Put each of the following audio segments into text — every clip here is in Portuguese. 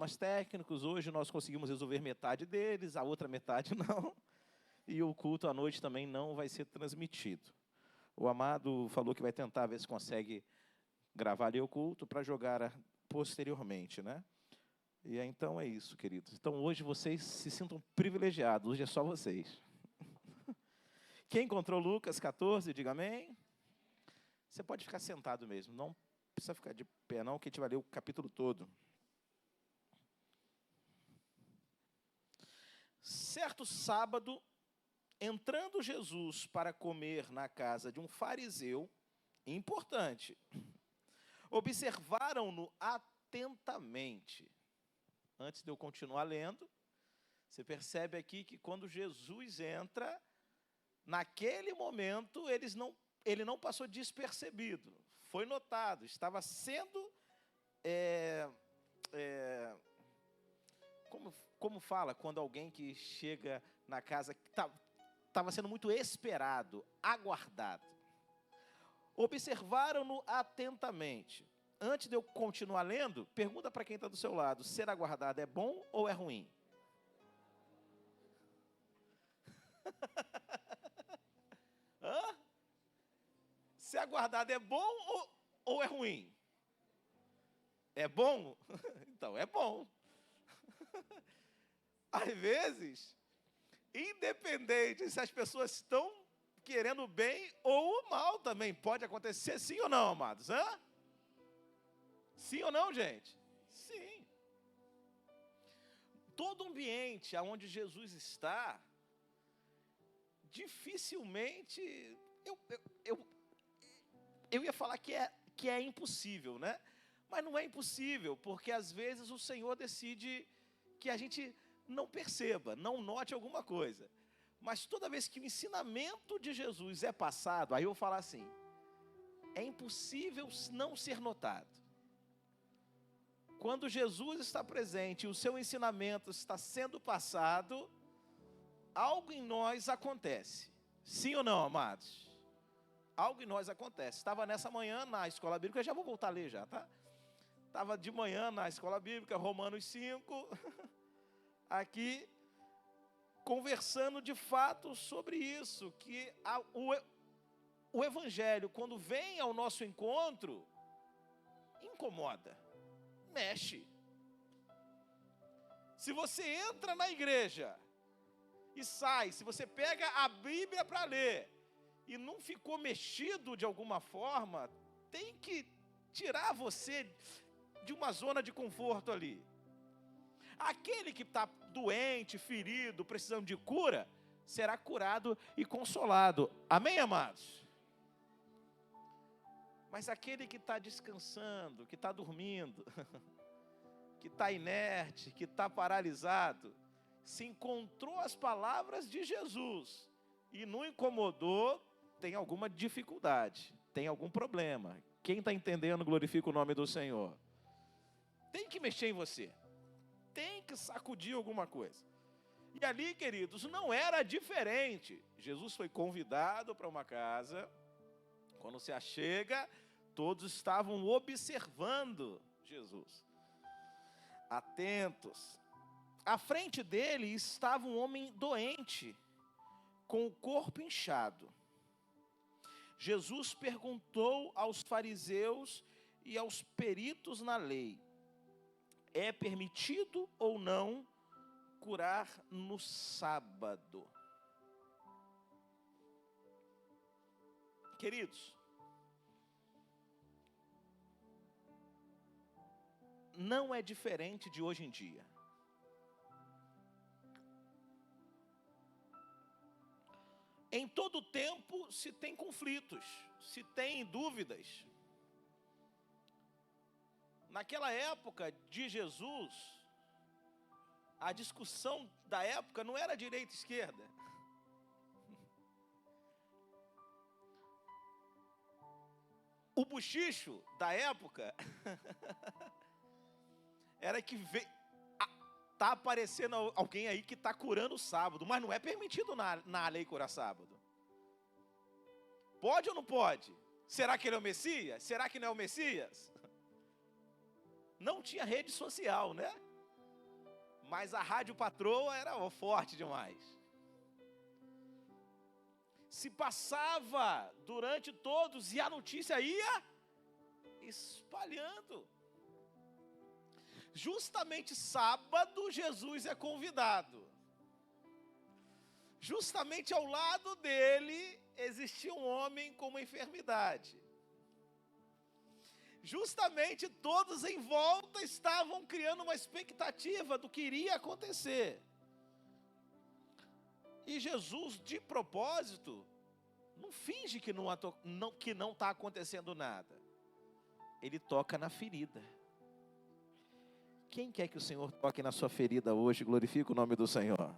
problemas técnicos. Hoje nós conseguimos resolver metade deles, a outra metade não. E o culto à noite também não vai ser transmitido. O Amado falou que vai tentar ver se consegue gravar ali o culto para jogar posteriormente, né? E então é isso, queridos. Então hoje vocês se sintam privilegiados, hoje é só vocês. Quem encontrou Lucas 14, diga amém. Você pode ficar sentado mesmo, não precisa ficar de pé não, que a gente vai ler o capítulo todo. Certo sábado, entrando Jesus para comer na casa de um fariseu, importante, observaram-no atentamente. Antes de eu continuar lendo, você percebe aqui que quando Jesus entra, naquele momento ele não passou despercebido, foi notado, estava sendo, como fala, quando alguém que chega na casa, estava sendo muito esperado, aguardado. Observaram-no atentamente. Antes de eu continuar lendo, pergunta para quem está do seu lado, ser aguardado é bom ou é ruim? Hã? Ser aguardado é bom ou é ruim? É bom? Então, é bom. Às vezes, independente se as pessoas estão querendo bem ou mal também, pode acontecer, sim ou não, amados? Hã? Sim ou não, gente? Sim. Todo ambiente onde Jesus está, dificilmente, eu ia falar que é impossível, né? Mas não é impossível, porque às vezes o Senhor decide que a gente não perceba, não note alguma coisa. Mas toda vez que o ensinamento de Jesus é passado, aí eu vou falar assim, é impossível não ser notado. Quando Jesus está presente e o seu ensinamento está sendo passado, algo em nós acontece. Sim ou não, amados? Algo em nós acontece. Estava nessa manhã na escola bíblica, já vou voltar a ler já, tá? Estava de manhã na escola bíblica, Romanos 5, aqui, conversando de fato sobre isso, que o Evangelho, quando vem ao nosso encontro, incomoda, mexe. Se você entra na igreja e sai, se você pega a Bíblia para ler e não ficou mexido de alguma forma, tem que tirar você de uma zona de conforto ali. Aquele que está doente, ferido, precisando de cura, será curado e consolado. Amém, amados? Mas aquele que está descansando, que está dormindo, que está inerte, que está paralisado, se encontrou as palavras de Jesus e não incomodou, tem alguma dificuldade, tem algum problema. Quem está entendendo, glorifica o nome do Senhor. Tem que mexer em você. Tem que sacudir alguma coisa. E ali, queridos, não era diferente. Jesus foi convidado para uma casa. Quando se achega, todos estavam observando Jesus, atentos. À frente dele estava um homem doente, com o corpo inchado. Jesus perguntou aos fariseus e aos peritos na lei: é permitido ou não curar no sábado? Queridos, não é diferente de hoje em dia. Em todo tempo se tem conflitos, se tem dúvidas. Naquela época de Jesus, a discussão da época não era direita e esquerda. O bochicho da época era que está aparecendo alguém aí que está curando o sábado, mas não é permitido na lei curar sábado. Pode ou não pode? Será que ele é o Messias? Será que não é o Messias? Não tinha rede social, né? Mas a rádio patroa era forte demais. Se passava durante todos e a notícia ia espalhando. Justamente sábado, Jesus é convidado. Justamente ao lado dele existia um homem com uma enfermidade. Justamente todos em volta estavam criando uma expectativa do que iria acontecer. E Jesus, de propósito, não finge que não está acontecendo nada. Ele toca na ferida. Quem quer que o Senhor toque na sua ferida hoje? Glorifica o nome do Senhor.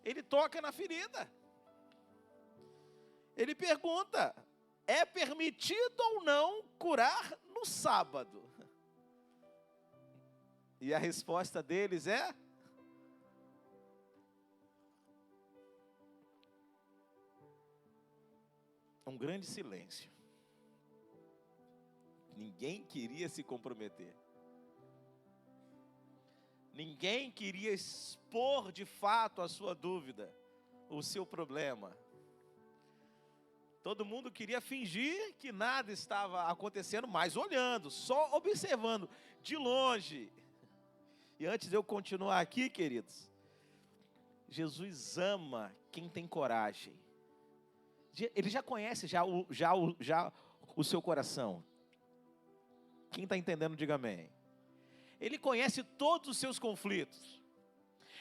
Ele toca na ferida. Ele pergunta: é permitido ou não curar no sábado? E a resposta deles é: um grande silêncio. Ninguém queria se comprometer. Ninguém queria expor de fato a sua dúvida, o seu problema. Todo mundo queria fingir que nada estava acontecendo, mas olhando, só observando, de longe. E antes de eu continuar aqui, queridos, Jesus ama quem tem coragem. Ele já conhece o seu coração. Quem está entendendo, diga amém. Ele conhece todos os seus conflitos.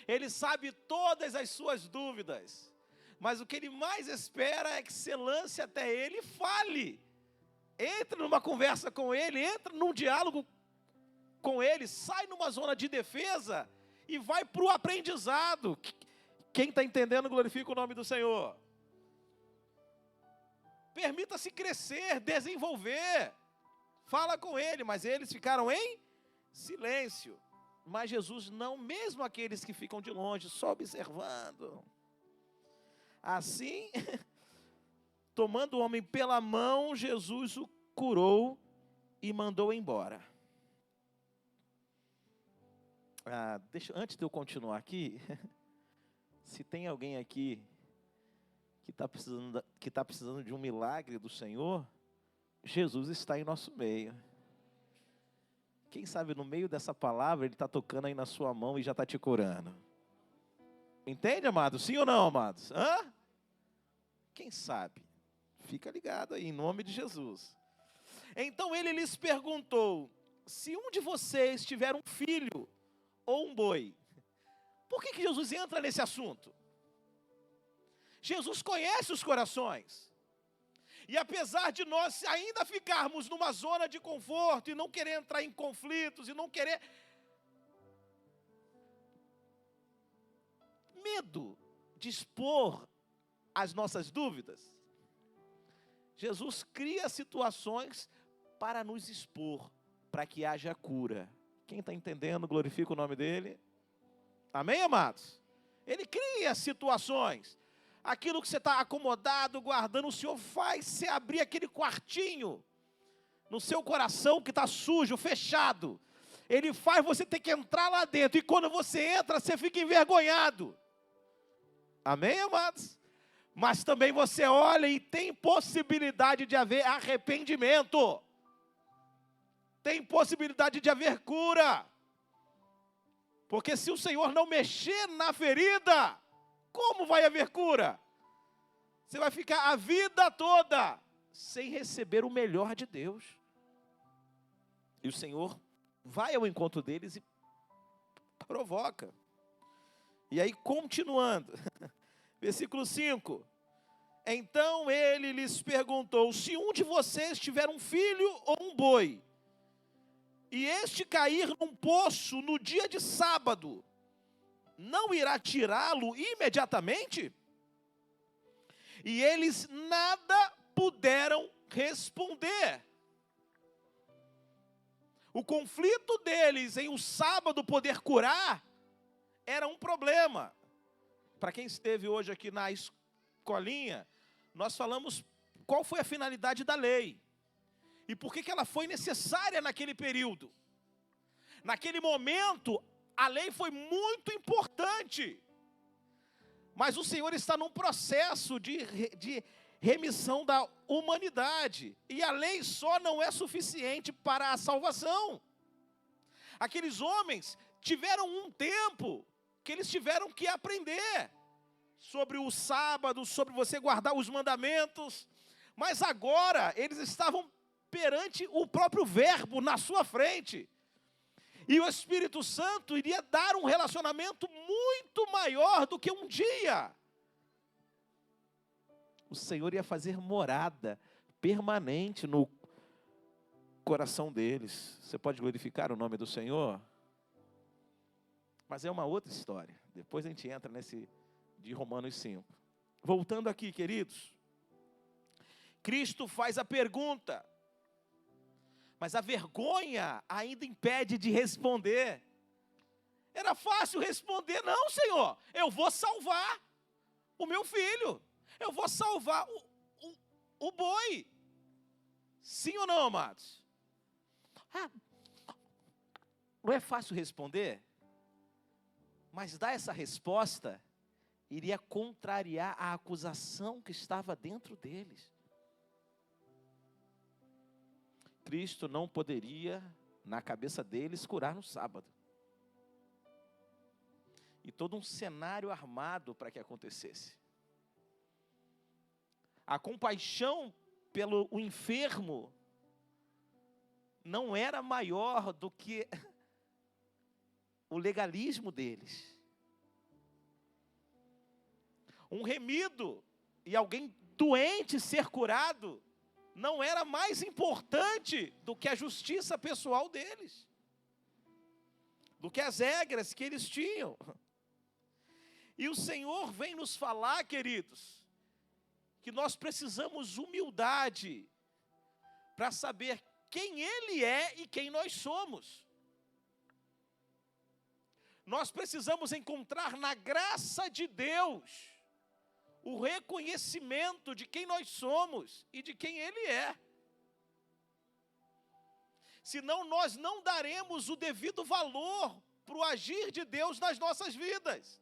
Ele sabe todas as suas dúvidas. Mas o que ele mais espera é que você lance até ele e fale. Entre numa conversa com ele, entra num diálogo com ele, sai numa zona de defesa e vai para o aprendizado. Quem está entendendo, glorifica o nome do Senhor. Permita-se crescer, desenvolver. Fala com ele, mas eles ficaram em silêncio. Mas Jesus não, mesmo aqueles que ficam de longe, só observando. Assim, tomando o homem pela mão, Jesus o curou e mandou embora. Antes de eu continuar aqui, se tem alguém aqui que está precisando de um milagre do Senhor, Jesus está em nosso meio. Quem sabe no meio dessa palavra, Ele está tocando aí na sua mão e já está te curando. Entende, amados? Sim ou não, amados? Quem sabe? Fica ligado aí, em nome de Jesus. Então ele lhes perguntou: se um de vocês tiver um filho ou um boi, por que Jesus entra nesse assunto? Jesus conhece os corações. E apesar de nós ainda ficarmos numa zona de conforto e não querer entrar em conflitos e não querer... medo de expor as nossas dúvidas, Jesus cria situações para nos expor, para que haja cura. Quem está entendendo, glorifica o nome dele. Amém, amados? Ele cria situações. Aquilo que você está acomodado, guardando, o Senhor faz você abrir aquele quartinho no seu coração que está sujo, fechado. Ele faz você ter que entrar lá dentro. E quando você entra, você fica envergonhado. Amém, amados? Mas também você olha e tem possibilidade de haver arrependimento. Tem possibilidade de haver cura. Porque se o Senhor não mexer na ferida, como vai haver cura? Você vai ficar a vida toda sem receber o melhor de Deus. E o Senhor vai ao encontro deles e provoca. E aí, continuando, versículo 5. Então ele lhes perguntou: se um de vocês tiver um filho ou um boi, e este cair num poço no dia de sábado, não irá tirá-lo imediatamente? E eles nada puderam responder. O conflito deles em o sábado poder curar era um problema. Para quem esteve hoje aqui na escolinha, nós falamos qual foi a finalidade da lei e por que ela foi necessária naquele período. Naquele momento, a lei foi muito importante. Mas o Senhor está num processo de remissão da humanidade. E a lei só não é suficiente para a salvação. Aqueles homens tiveram um tempo que eles tiveram que aprender sobre o sábado, sobre você guardar os mandamentos. Mas agora eles estavam perante o próprio Verbo na sua frente. E o Espírito Santo iria dar um relacionamento muito maior do que um dia. O Senhor ia fazer morada permanente no coração deles. Você pode glorificar o nome do Senhor? Mas é uma outra história. Depois a gente entra nesse de Romanos 5. Voltando aqui, queridos. Cristo faz a pergunta. Mas a vergonha ainda impede de responder. Era fácil responder, não, Senhor, eu vou salvar o meu filho. Eu vou salvar o boi. Sim ou não, amados? Não é fácil responder, mas dar essa resposta iria contrariar a acusação que estava dentro deles. Cristo não poderia, na cabeça deles, curar no sábado. E todo um cenário armado para que acontecesse. A compaixão pelo enfermo não era maior do que o legalismo deles. Um remido e alguém doente ser curado não era mais importante do que a justiça pessoal deles, do que as regras que eles tinham. E o Senhor vem nos falar, queridos, que nós precisamos humildade para saber quem Ele é e quem nós somos. Nós precisamos encontrar na graça de Deus o reconhecimento de quem nós somos e de quem Ele é. Senão nós não daremos o devido valor para o agir de Deus nas nossas vidas.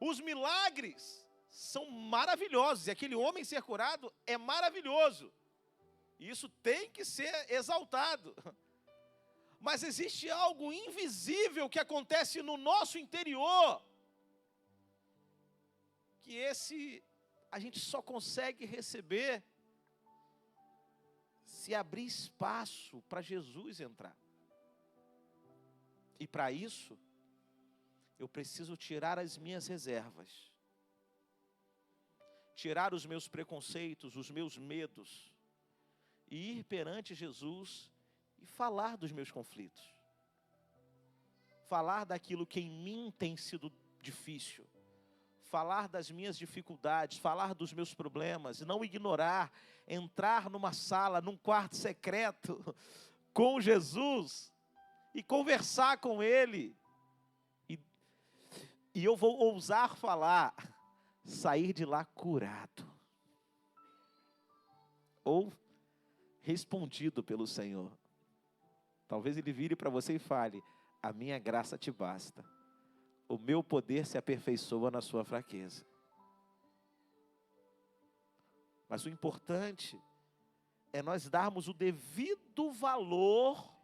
Os milagres são maravilhosos, e aquele homem ser curado é maravilhoso. E isso tem que ser exaltado. Mas existe algo invisível que acontece no nosso interior, que a gente só consegue receber se abrir espaço para Jesus entrar. E para isso, eu preciso tirar as minhas reservas, tirar os meus preconceitos, os meus medos, e ir perante Jesus e falar dos meus conflitos, falar daquilo que em mim tem sido difícil, falar das minhas dificuldades, falar dos meus problemas, não ignorar, entrar numa sala, num quarto secreto com Jesus e conversar com Ele. E eu vou ousar falar, sair de lá curado, ou respondido pelo Senhor. Talvez Ele vire para você e fale: a minha graça te basta. O meu poder se aperfeiçoa na sua fraqueza. Mas o importante é nós darmos o devido valor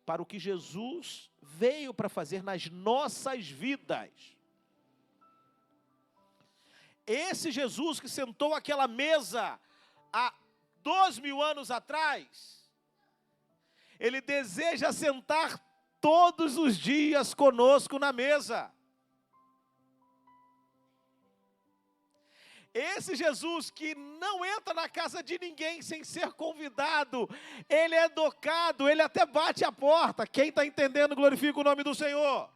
para o que Jesus veio para fazer nas nossas vidas. Esse Jesus que sentou àquela mesa há 2000 anos atrás, Ele deseja sentar todos os dias conosco na mesa. Esse Jesus que não entra na casa de ninguém sem ser convidado, Ele é educado, Ele até bate a porta. Quem está entendendo, glorifica o nome do Senhor.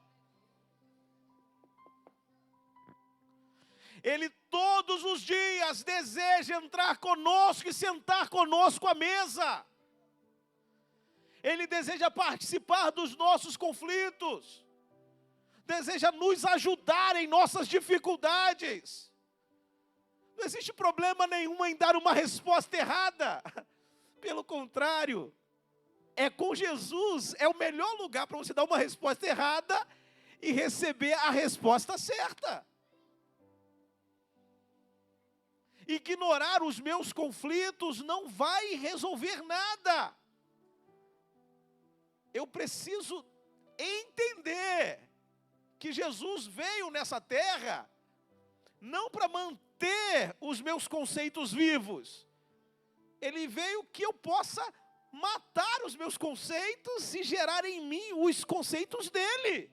Ele todos os dias deseja entrar conosco e sentar conosco à mesa. Ele deseja participar dos nossos conflitos, deseja nos ajudar em nossas dificuldades. Não existe problema nenhum em dar uma resposta errada, pelo contrário, é com Jesus, é o melhor lugar para você dar uma resposta errada e receber a resposta certa. Ignorar os meus conflitos não vai resolver nada. Eu preciso entender que Jesus veio nessa terra não para manter os meus conceitos vivos. Ele veio que eu possa matar os meus conceitos e gerar em mim os conceitos dele.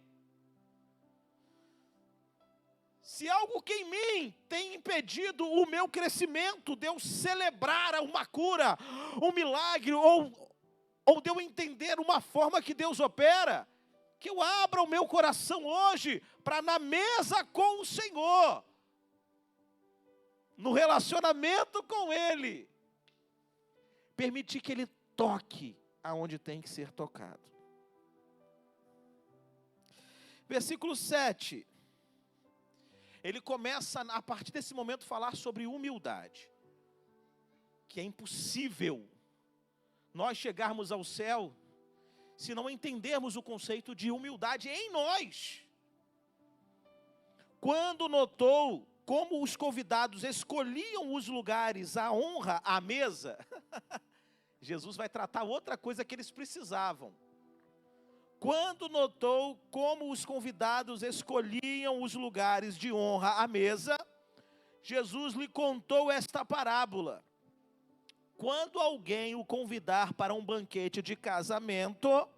Se algo que em mim tem impedido o meu crescimento, de eu celebrar uma cura, um milagre, ou de eu entender uma forma que Deus opera, que eu abra o meu coração hoje, para na mesa com o Senhor, no relacionamento com Ele, permitir que Ele toque aonde tem que ser tocado. Versículo 7. Ele começa, a partir desse momento, a falar sobre humildade. Que é impossível nós chegarmos ao céu se não entendermos o conceito de humildade em nós. Quando notou como os convidados escolhiam os lugares, a honra, a mesa, Jesus vai tratar outra coisa que eles precisavam. Quando notou como os convidados escolhiam os lugares de honra à mesa, Jesus lhe contou esta parábola. Quando alguém o convidar para um banquete de casamento,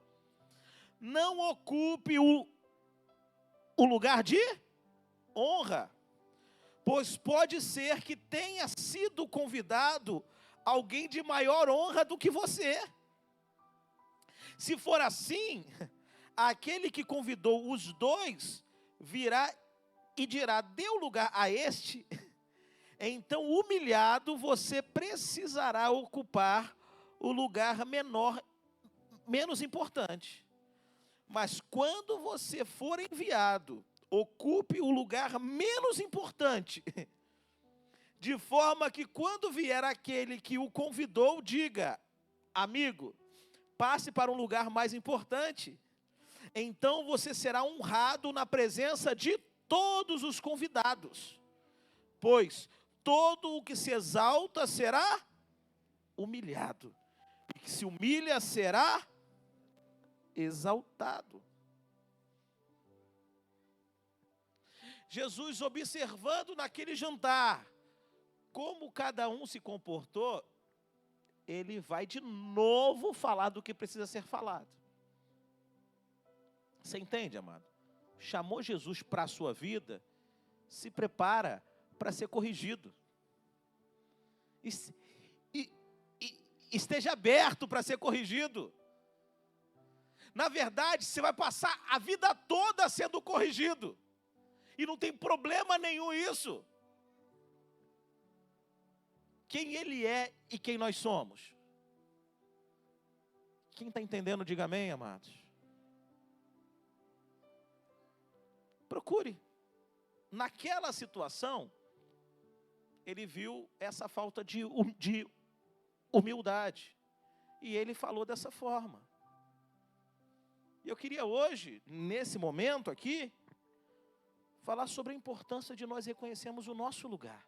não ocupe o lugar de honra, pois pode ser que tenha sido convidado alguém de maior honra do que você. Se for assim, aquele que convidou os dois virá e dirá: dê o lugar a este. Então, humilhado, você precisará ocupar o lugar menos importante. Mas quando você for enviado, ocupe o lugar menos importante, de forma que quando vier aquele que o convidou, diga: amigo, passe para um lugar mais importante. Então você será honrado na presença de todos os convidados. Pois todo o que se exalta será humilhado, e que se humilha será exaltado. Jesus, observando naquele jantar como cada um se comportou, ele vai de novo falar do que precisa ser falado. Você entende, amado? Chamou Jesus para a sua vida, se prepara para ser corrigido. Esteja aberto para ser corrigido. Na verdade, você vai passar a vida toda sendo corrigido. E não tem problema nenhum isso. Quem Ele é e quem nós somos. Quem está entendendo, diga amém, amados. Procure. Naquela situação, ele viu essa falta de humildade. E ele falou dessa forma. E eu queria hoje, nesse momento aqui, falar sobre a importância de nós reconhecermos o nosso lugar.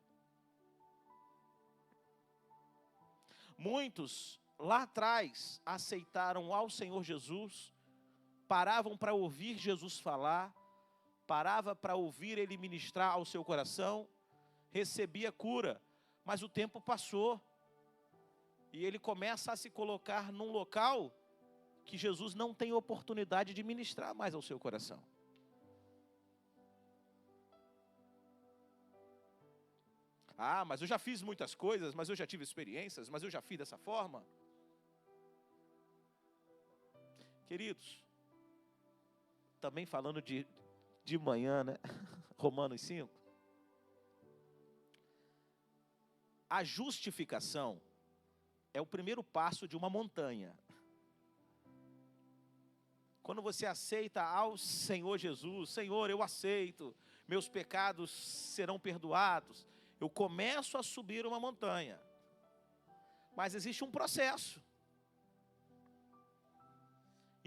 Muitos lá atrás aceitaram ao Senhor Jesus, paravam para ouvir Jesus falar, parava para ouvir Ele ministrar ao seu coração, recebia cura, mas o tempo passou, e ele começa a se colocar num local que Jesus não tem oportunidade de ministrar mais ao seu coração. Ah, mas eu já fiz muitas coisas, mas eu já tive experiências, mas eu já fiz dessa forma. Queridos, também falando de manhã, né? Romanos 5. A justificação é o primeiro passo de uma montanha. Quando você aceita ao Senhor Jesus, Senhor, eu aceito, meus pecados serão perdoados, eu começo a subir uma montanha. Mas existe um processo.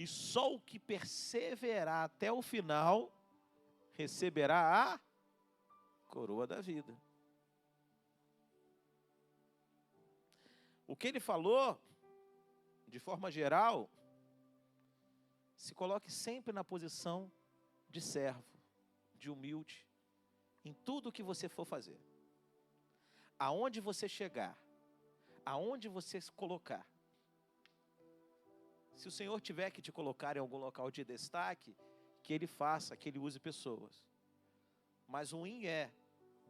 E só o que perseverar até o final receberá a coroa da vida. O que ele falou, de forma geral, se coloque sempre na posição de servo, de humilde, em tudo que você for fazer. Aonde você chegar, aonde você se colocar. Se o Senhor tiver que te colocar em algum local de destaque, que Ele faça, que Ele use pessoas. Mas o ruim é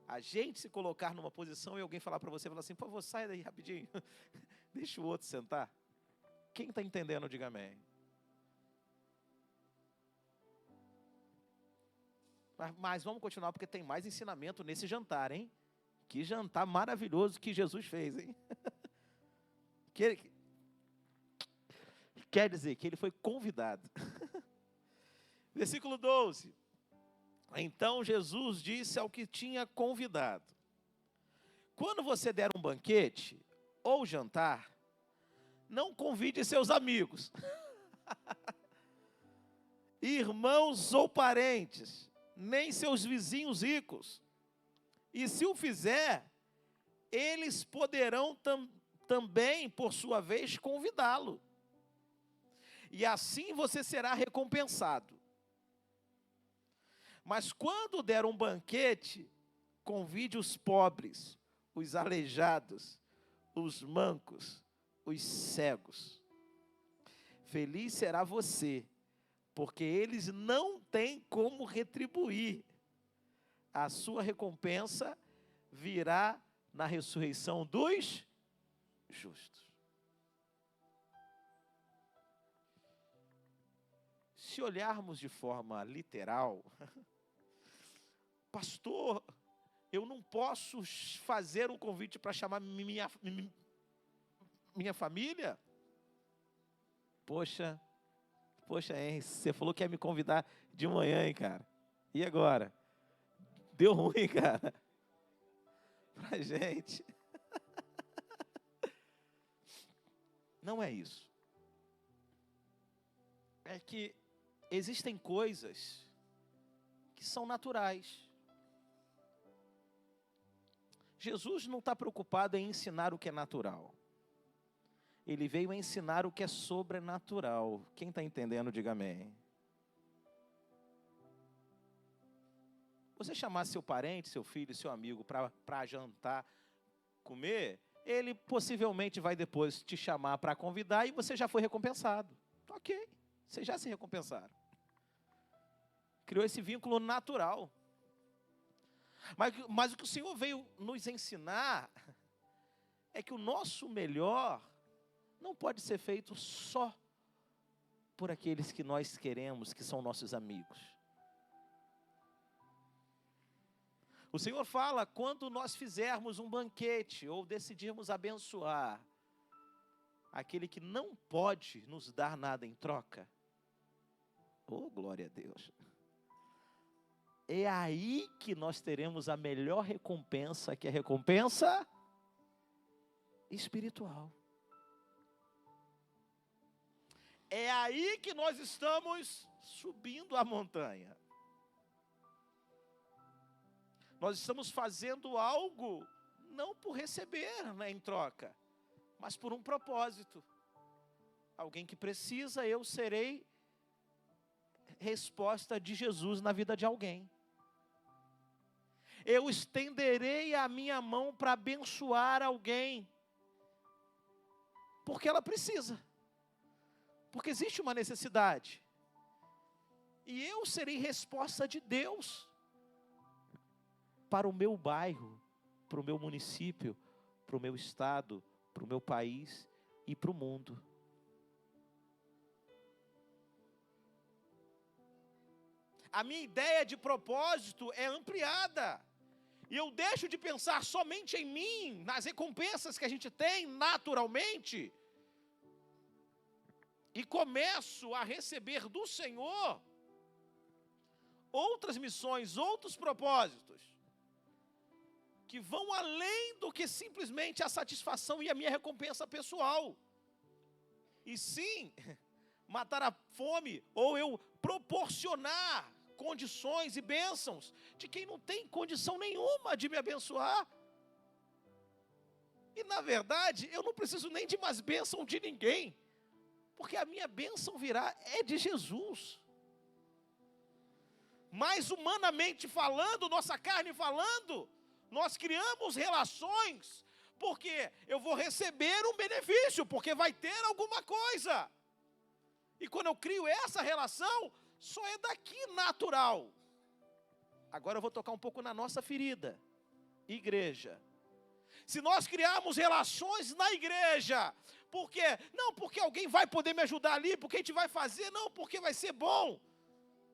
a gente se colocar numa posição e alguém falar para você, falar assim, por favor, sai daí rapidinho, deixa o outro sentar. Quem está entendendo, diga amém. Mas vamos continuar, porque tem mais ensinamento nesse jantar, hein? Que jantar maravilhoso que Jesus fez, hein? Quer dizer que ele foi convidado. Versículo 12. Então Jesus disse ao que tinha convidado: quando você der um banquete ou jantar, não convide seus amigos, irmãos ou parentes, nem seus vizinhos ricos. E se o fizer, eles poderão também, por sua vez, convidá-lo. E assim você será recompensado. Mas quando der um banquete, convide os pobres, os aleijados, os mancos, os cegos. Feliz será você, porque eles não têm como retribuir. A sua recompensa virá na ressurreição dos justos. Se olharmos de forma literal, pastor, eu não posso fazer um convite para chamar minha família? Poxa, hein, você falou que ia me convidar de manhã, hein, cara? E agora? Deu ruim, cara. Pra gente. Não é isso. É que existem coisas que são naturais. Jesus não está preocupado em ensinar o que é natural. Ele veio ensinar o que é sobrenatural. Quem está entendendo, diga amém. Você chamar seu parente, seu filho, seu amigo para jantar, comer, ele possivelmente vai depois te chamar para convidar e você já foi recompensado. Ok, vocês já se recompensaram. Criou esse vínculo natural. Mas o que o Senhor veio nos ensinar é que o nosso melhor não pode ser feito só por aqueles que nós queremos, que são nossos amigos. O Senhor fala, quando nós fizermos um banquete ou decidirmos abençoar aquele que não pode nos dar nada em troca. Oh, glória a Deus. É aí que nós teremos a melhor recompensa, que é a recompensa espiritual. É aí que nós estamos subindo a montanha. Nós estamos fazendo algo, não por receber, né, em troca, mas por um propósito. Alguém que precisa, eu serei resposta de Jesus na vida de alguém. Eu estenderei a minha mão para abençoar alguém, porque ela precisa, porque existe uma necessidade, e eu serei resposta de Deus para o meu bairro, para o meu município, para o meu estado, para o meu país e para o mundo. A minha ideia de propósito é ampliada. E eu deixo de pensar somente em mim, nas recompensas que a gente tem naturalmente, e começo a receber do Senhor outras missões, outros propósitos, que vão além do que simplesmente a satisfação e a minha recompensa pessoal. E sim, matar a fome, ou eu proporcionar condições e bênçãos de quem não tem condição nenhuma de me abençoar. E na verdade, eu não preciso nem de mais bênção de ninguém, porque a minha bênção virá é de Jesus. Mas humanamente falando, nossa carne falando, nós criamos relações, porque eu vou receber um benefício, porque vai ter alguma coisa. E quando eu crio essa relação, só é daqui natural. Agora eu vou tocar um pouco na nossa ferida, igreja. Se nós criarmos relações na igreja, porque não porque alguém vai poder me ajudar ali, porque a gente vai fazer, não, porque vai ser bom.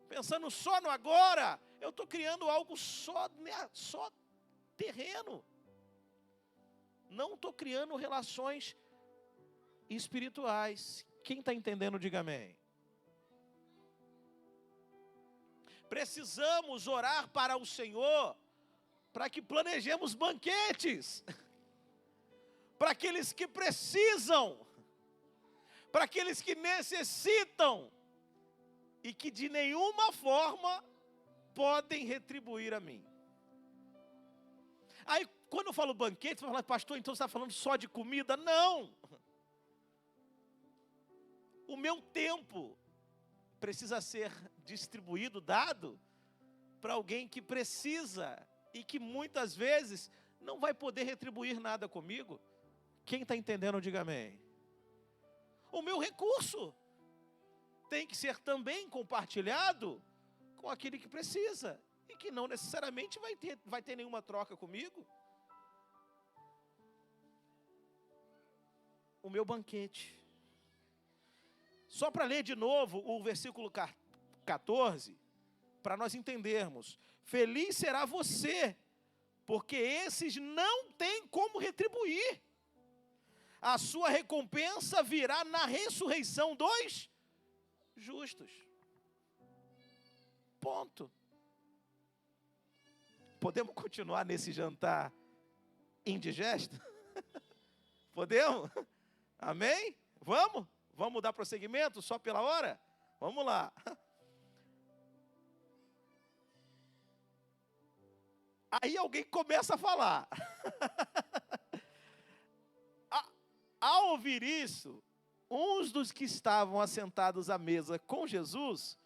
Pensando só no agora, eu estou criando algo só terreno. Não estou criando relações espirituais. Quem está entendendo, diga amém. Precisamos orar para o Senhor, para que planejemos banquetes, para aqueles que precisam, para aqueles que necessitam, e que de nenhuma forma podem retribuir a mim. Aí, quando eu falo banquete, você fala, pastor, então você está falando só de comida? Não! O meu tempo precisa ser distribuído, dado, para alguém que precisa, e que muitas vezes não vai poder retribuir nada comigo. Quem está entendendo, diga amém. O meu recurso tem que ser também compartilhado com aquele que precisa, e que não necessariamente vai ter nenhuma troca comigo. O meu banquete. Só para ler de novo o versículo 14, para nós entendermos. Feliz será você, porque esses não têm como retribuir. A sua recompensa virá na ressurreição dos justos. Ponto. Podemos continuar nesse jantar indigesto? Podemos? Amém? Vamos? Vamos dar prosseguimento só pela hora? Vamos lá. Aí alguém começa a falar. Ao ouvir isso, uns dos que estavam assentados à mesa com Jesus,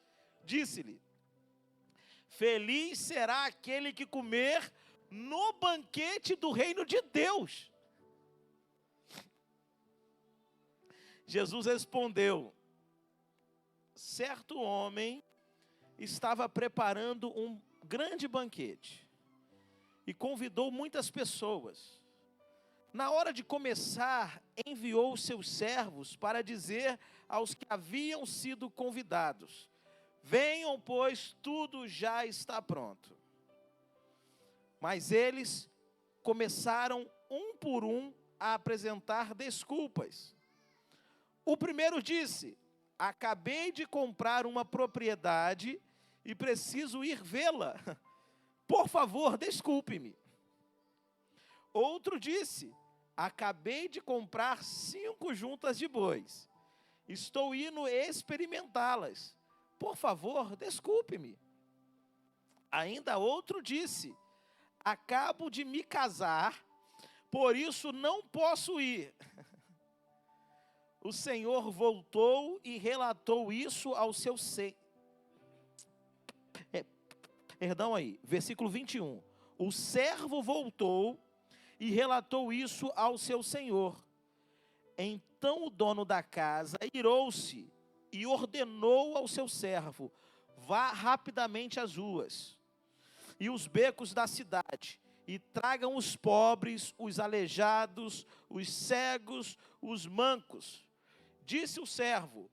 disse-lhe: feliz será aquele que comer no banquete do reino de Deus. Jesus respondeu: certo homem estava preparando um grande banquete e convidou muitas pessoas. Na hora de começar, enviou seus servos para dizer aos que haviam sido convidados: venham, pois tudo já está pronto. Mas eles começaram um por um a apresentar desculpas. O primeiro disse: acabei de comprar uma propriedade e preciso ir vê-la. Por favor, desculpe-me. Outro disse: acabei de comprar 5 juntas de bois. Estou indo experimentá-las. Por favor, desculpe-me. Ainda outro disse: acabo de me casar, por isso não posso ir. O Senhor voltou e relatou isso ao seu versículo 21. O servo voltou e relatou isso ao seu senhor. Então o dono da casa irou-se e ordenou ao seu servo: vá rapidamente às ruas e os becos da cidade, e tragam os pobres, os aleijados, os cegos, os mancos. Disse o servo: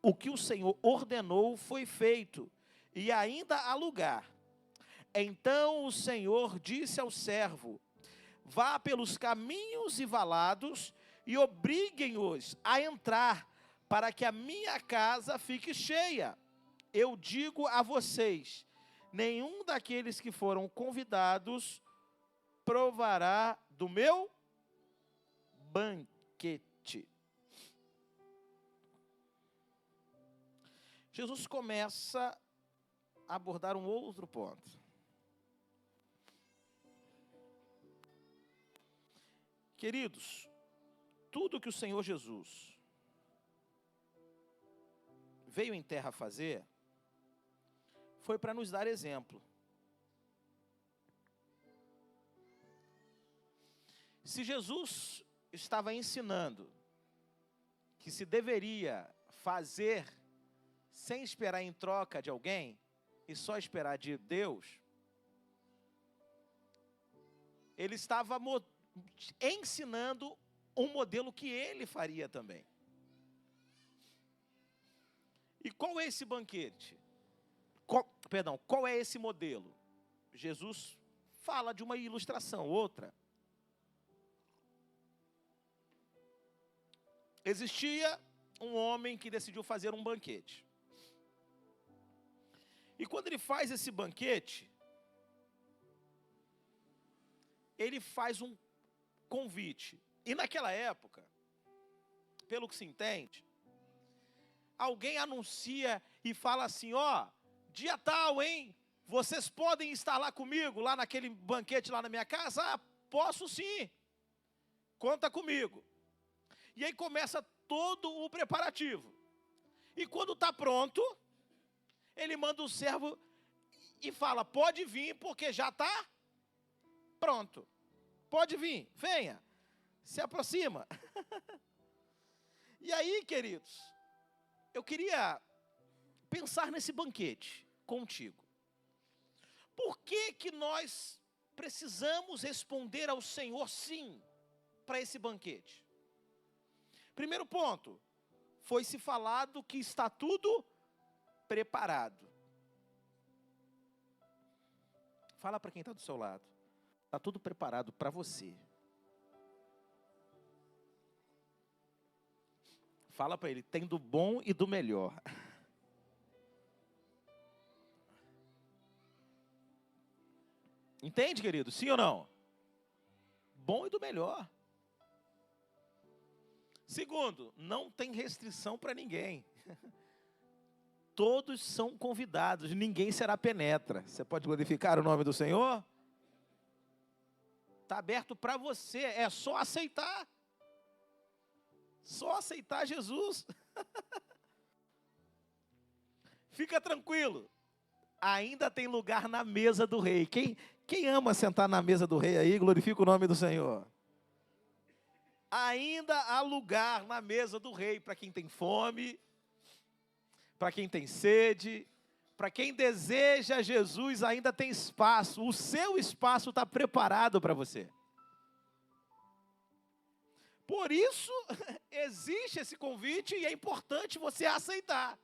o que o Senhor ordenou foi feito, e ainda há lugar. Então o Senhor disse ao servo: vá pelos caminhos e valados e obriguem-os a entrar, para que a minha casa fique cheia. Eu digo a vocês, nenhum daqueles que foram convidados provará do meu banquete. Jesus começa a abordar um outro ponto. Queridos, tudo que o Senhor Jesus veio em terra fazer, foi para nos dar exemplo. Se Jesus estava ensinando que se deveria fazer sem esperar em troca de alguém, e só esperar de Deus, ele estava ensinando um modelo que ele faria também. E qual é esse banquete? Qual é esse modelo? Jesus fala de uma ilustração, outra. Existia um homem que decidiu fazer um banquete. E quando ele faz esse banquete, ele faz um convite. E naquela época, pelo que se entende, alguém anuncia e fala assim, ó, dia tal, hein? Vocês podem estar lá comigo, lá naquele banquete lá na minha casa? Ah, posso sim. Conta comigo. E aí começa todo o preparativo. E quando está pronto, ele manda o servo e fala, pode vir porque já está pronto. Pode vir, venha, se aproxima. E aí, queridos, eu queria pensar nesse banquete contigo. Por que nós precisamos responder ao Senhor sim para esse banquete? Primeiro ponto, foi-se falado que está tudo preparado. Fala para quem está do seu lado. Está tudo preparado para você. Fala para ele, tem do bom e do melhor. Entende, querido? Sim ou não? Bom e do melhor. Segundo, não tem restrição para ninguém. Todos são convidados, ninguém será penetra. Você pode glorificar o nome do Senhor? Está aberto para você, é só aceitar. Só aceitar Jesus. Fica tranquilo, ainda tem lugar na mesa do rei. Quem ama sentar na mesa do rei aí, glorifica o nome do Senhor. Ainda há lugar na mesa do rei para quem tem fome, para quem tem sede, para quem deseja Jesus, ainda tem espaço. O seu espaço está preparado para você. Por isso, existe esse convite e é importante você aceitar.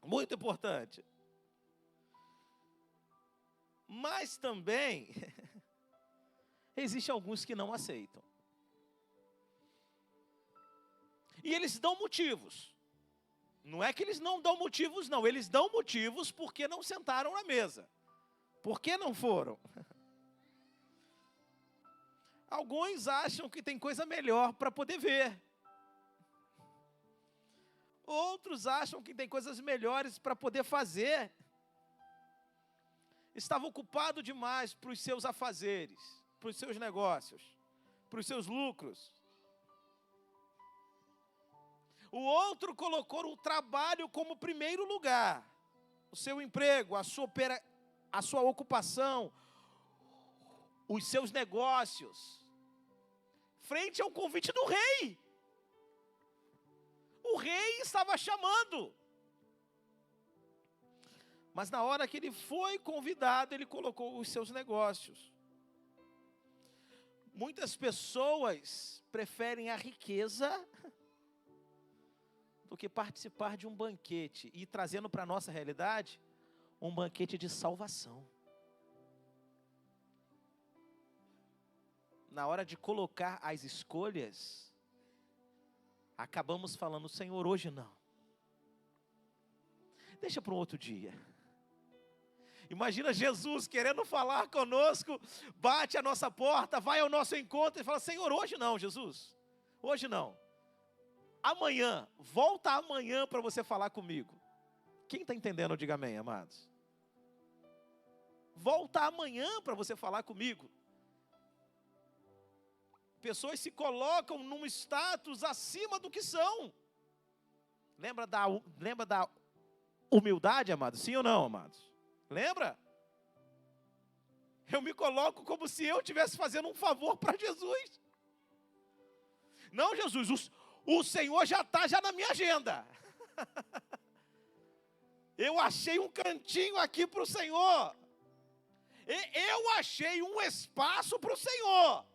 Muito importante. Mas também, existem alguns que não aceitam. E eles dão motivos. Não é que eles não dão motivos, não. Eles dão motivos porque não sentaram na mesa. Por que não foram? Alguns acham que tem coisa melhor para poder ver. Outros acham que tem coisas melhores para poder fazer. Estava ocupado demais para os seus afazeres, para os seus negócios, para os seus lucros. O outro colocou o trabalho como primeiro lugar. O seu emprego, a sua ocupação, os seus negócios. Frente ao convite do rei. O rei estava chamando. Mas na hora que ele foi convidado, ele colocou os seus negócios. Muitas pessoas preferem a riqueza do que participar de um banquete. E trazendo para a nossa realidade, um banquete de salvação. Na hora de colocar as escolhas, acabamos falando, Senhor, hoje não. Deixa para um outro dia. Imagina Jesus querendo falar conosco, bate a nossa porta, vai ao nosso encontro e fala, Senhor, hoje não, Jesus. Hoje não. Amanhã, volta amanhã para você falar comigo. Quem está entendendo, diga amém, amados. Volta amanhã para você falar comigo. Pessoas se colocam num status acima do que são. Lembra da humildade, amados? Sim ou não, amados? Lembra? Eu me coloco como se eu estivesse fazendo um favor para Jesus. Não, Jesus, o Senhor já está na minha agenda. Eu achei um cantinho aqui para o Senhor. Eu achei um espaço para o Senhor.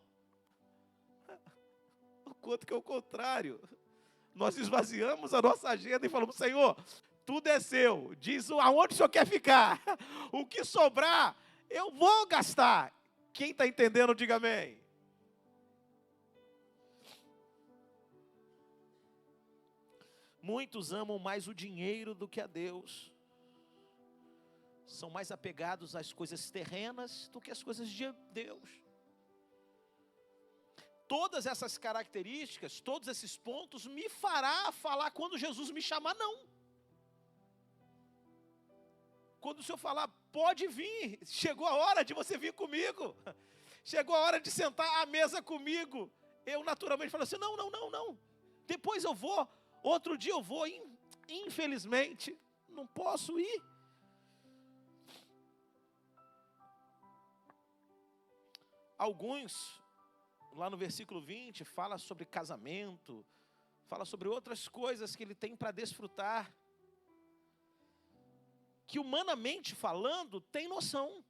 O quanto que é o contrário. Nós esvaziamos a nossa agenda e falamos, Senhor, tudo é seu. Diz aonde o Senhor quer ficar. O que sobrar, eu vou gastar. Quem está entendendo, diga amém. Muitos amam mais o dinheiro do que a Deus. São mais apegados às coisas terrenas do que às coisas de Deus. Todas essas características, todos esses pontos, me fará falar quando Jesus me chamar, não. Quando o Senhor falar, pode vir, chegou a hora de você vir comigo. Chegou a hora de sentar à mesa comigo. Eu naturalmente falo assim, não. Depois eu vou, outro dia eu vou. Infelizmente, não posso ir. Alguns, lá no versículo 20, fala sobre casamento, fala sobre outras coisas que ele tem para desfrutar, que humanamente falando, tem noção.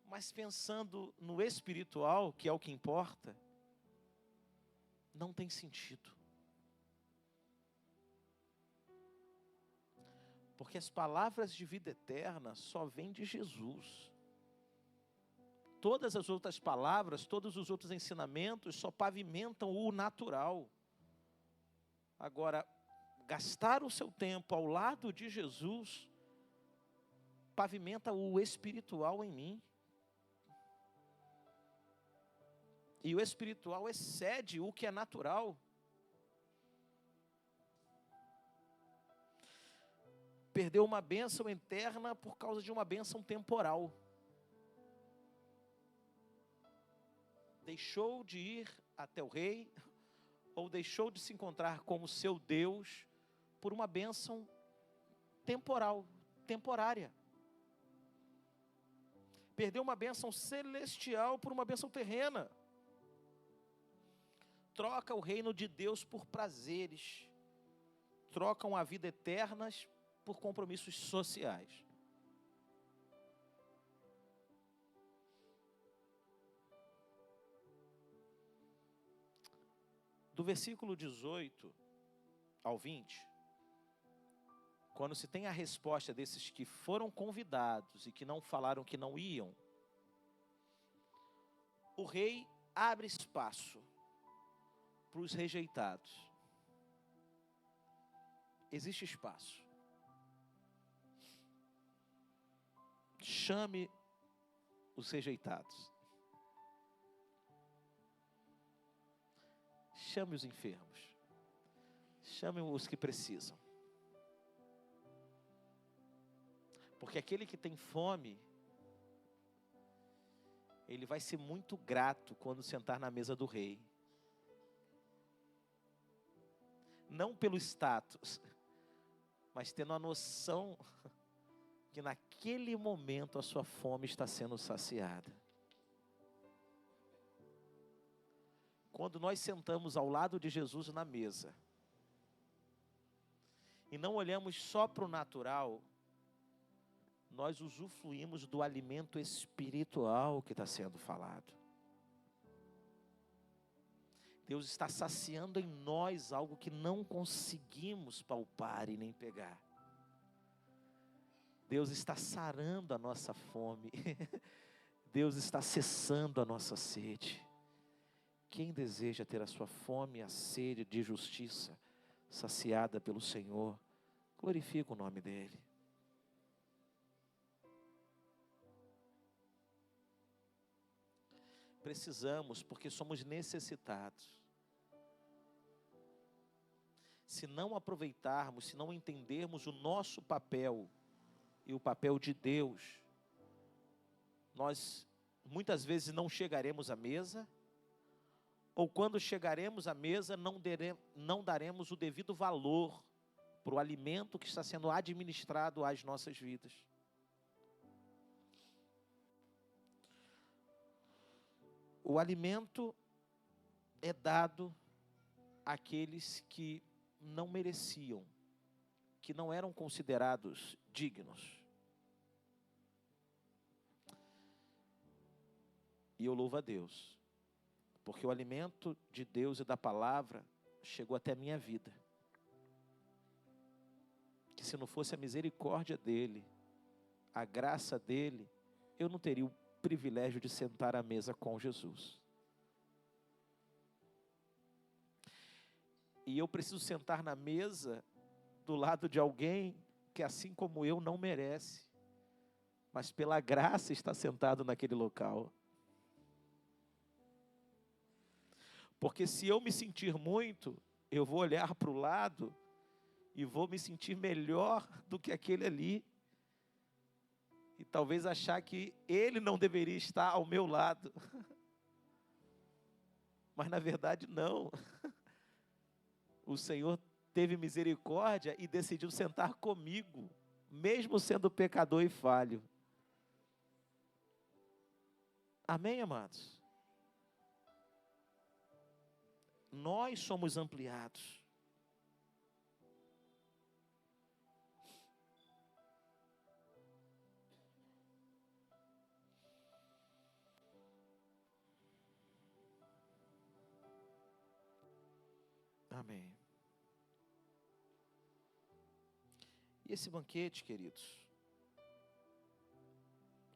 Mas pensando no espiritual, que é o que importa, não tem sentido. Porque as palavras de vida eterna só vêm de Jesus. Todas as outras palavras, todos os outros ensinamentos só pavimentam o natural. Agora, gastar o seu tempo ao lado de Jesus pavimenta o espiritual em mim. E o espiritual excede o que é natural. Perdeu uma bênção eterna por causa de uma bênção temporal. Deixou de ir até o rei, ou deixou de se encontrar com o seu Deus, por uma bênção temporal, temporária. Perdeu uma bênção celestial por uma bênção terrena. Troca o reino de Deus por prazeres. Trocam a vida eterna por compromissos sociais. Do versículo 18 ao 20, quando se tem a resposta desses que foram convidados e que não falaram que não iam, o rei abre espaço para os rejeitados. Existe espaço. Chame os rejeitados. Chame os enfermos. Chame os que precisam. Porque aquele que tem fome, ele vai ser muito grato quando sentar na mesa do rei. Não pelo status, mas tendo a noção que naquele momento a sua fome está sendo saciada. Quando nós sentamos ao lado de Jesus na mesa, e não olhamos só para o natural, nós usufruímos do alimento espiritual que está sendo falado. Deus está saciando em nós algo que não conseguimos palpar e nem pegar. Deus está sarando a nossa fome. Deus está cessando a nossa sede. Quem deseja ter a sua fome e a sede de justiça saciada pelo Senhor, glorifica o nome dEle. Precisamos, porque somos necessitados. se não aproveitarmos, se não entendermos o nosso papel e o papel de Deus, nós muitas vezes não chegaremos à mesa, ou quando chegaremos à mesa, não daremos o devido valor para o alimento que está sendo administrado às nossas vidas. O alimento é dado àqueles que não mereciam, que não eram considerados dignos. E eu louvo a Deus, porque o alimento de Deus e da palavra chegou até a minha vida. Que se não fosse a misericórdia dEle, a graça dEle, eu não teria o privilégio de sentar à mesa com Jesus. E eu preciso sentar na mesa do lado de alguém que, assim como eu, não merece, mas pela graça está sentado naquele local. Porque se eu me sentir muito, eu vou olhar para o lado e vou me sentir melhor do que aquele ali. E talvez achar que ele não deveria estar ao meu lado. Mas na verdade não. O Senhor teve misericórdia e decidiu sentar comigo, mesmo sendo pecador e falho. Amém, amados? Nós somos ampliados. Amém. E esse banquete, queridos,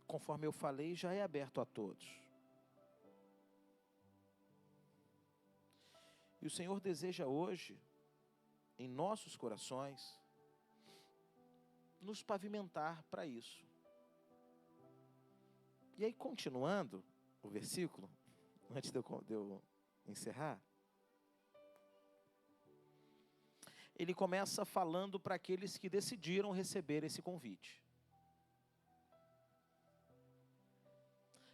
conforme eu falei, já é aberto a todos. E o Senhor deseja hoje, em nossos corações, nos pavimentar para isso. E aí, continuando o versículo, antes de eu encerrar, ele começa falando para aqueles que decidiram receber esse convite.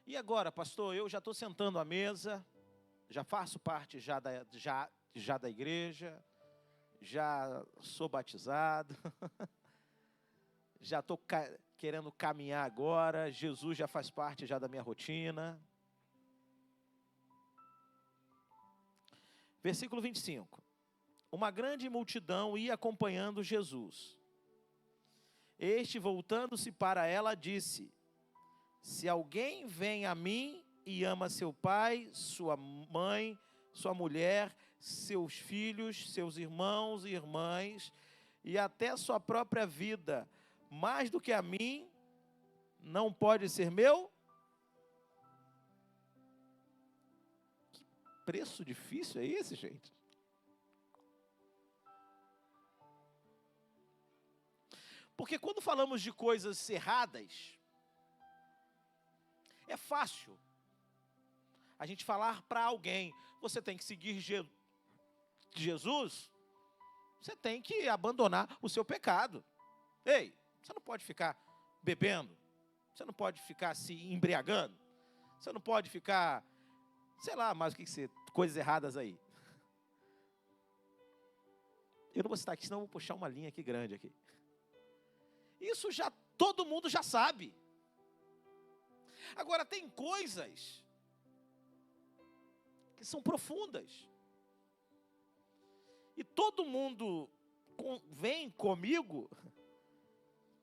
E agora, pastor, eu já estou sentando à mesa, já faço parte já da igreja, já sou batizado, já estou querendo caminhar agora, Jesus já faz parte já da minha rotina. Versículo 25. Uma grande multidão ia acompanhando Jesus. Este, voltando-se para ela, disse: se alguém vem a mim e ama seu pai, sua mãe, sua mulher, seus filhos, seus irmãos e irmãs, e até sua própria vida, mais do que a mim, não pode ser meu? Que preço difícil é esse, gente? Porque quando falamos de coisas erradas, é fácil a gente falar para alguém: você tem que seguir Jesus, você tem que abandonar o seu pecado. Ei, você não pode ficar bebendo, você não pode ficar se embriagando, você não pode ficar, sei lá, mais o que ser, coisas erradas aí. Eu não vou citar aqui, senão eu vou puxar uma linha aqui grande aqui. Isso já todo mundo já sabe. Agora tem coisas que são profundas. E todo mundo vem comigo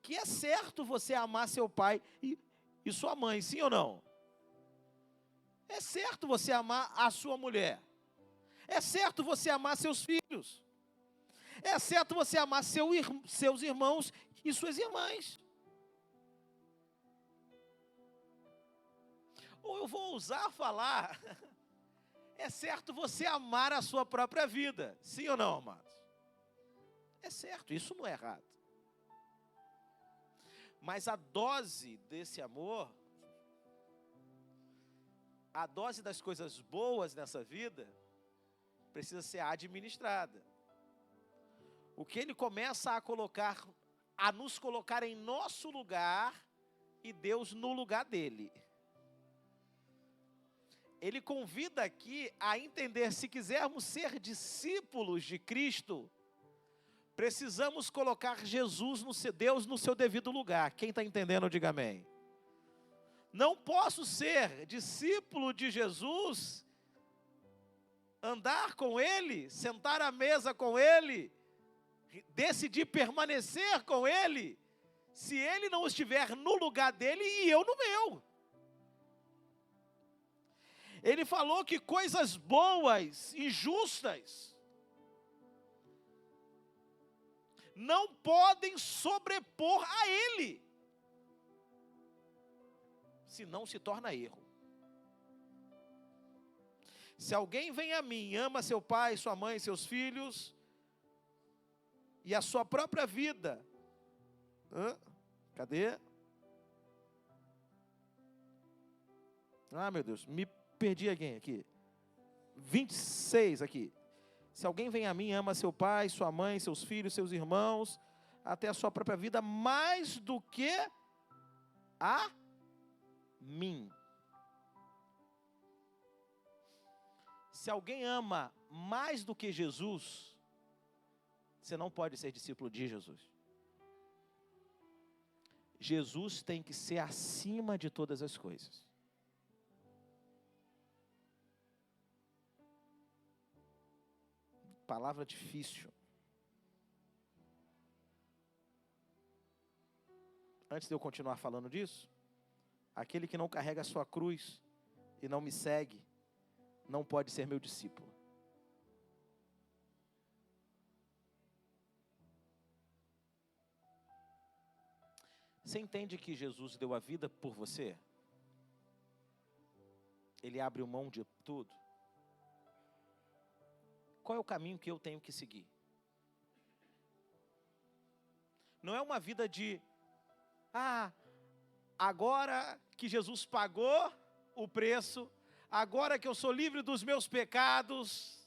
que é certo você amar seu pai e sua mãe, sim ou não? É certo você amar a sua mulher. É certo você amar seus filhos. É certo você amar seus irmãos e suas irmãs. Ou eu vou ousar falar, é certo você amar a sua própria vida, sim ou não, amados? É certo, isso não é errado. Mas a dose desse amor, a dose das coisas boas nessa vida, precisa ser administrada. O que ele começa a nos colocar em nosso lugar e Deus no lugar dele. Ele convida aqui a entender, se quisermos ser discípulos de Cristo, precisamos colocar Deus no seu devido lugar. Quem está entendendo, diga amém. Não posso ser discípulo de Jesus, andar com Ele, sentar à mesa com Ele, decidir permanecer com Ele, se Ele não estiver no lugar dele e eu no meu. Ele falou que coisas boas e justas não podem sobrepor a Ele, senão se torna erro. Se alguém vem a mim, ama seu pai, sua mãe, seus filhos, e a sua própria vida, cadê? Ah, meu Deus, me perdi alguém aqui. 26 aqui. Se alguém vem a mim, ama seu pai, sua mãe, seus filhos, seus irmãos, até a sua própria vida, mais do que a mim. Se alguém ama mais do que Jesus, você não pode ser discípulo de Jesus. Jesus tem que ser acima de todas as coisas. Palavra difícil. Antes de eu continuar falando disso, aquele que não carrega a sua cruz e não me segue, não pode ser meu discípulo. Você entende que Jesus deu a vida por você? Ele abriu mão de tudo. Qual é o caminho que eu tenho que seguir? Não é uma vida de, agora que Jesus pagou o preço, agora que eu sou livre dos meus pecados,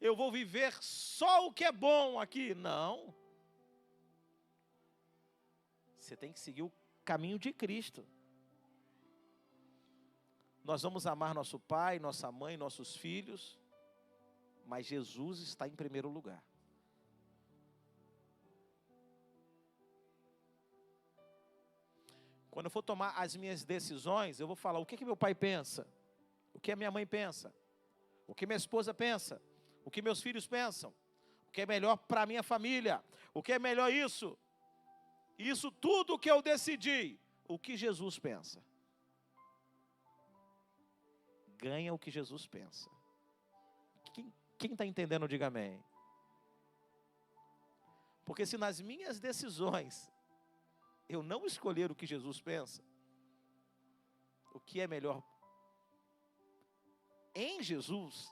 eu vou viver só o que é bom aqui. Não. Você tem que seguir o caminho de Cristo. Nós vamos amar nosso pai, nossa mãe, nossos filhos, mas Jesus está em primeiro lugar. Quando eu for tomar as minhas decisões, eu vou falar o que meu pai pensa, o que a minha mãe pensa, o que minha esposa pensa, o que meus filhos pensam, o que é melhor para a minha família, o que é melhor isso. Isso tudo que eu decidi, o que Jesus pensa. Ganha o que Jesus pensa. Quem está entendendo, diga amém. Porque se nas minhas decisões eu não escolher o que Jesus pensa, o que é melhor em Jesus,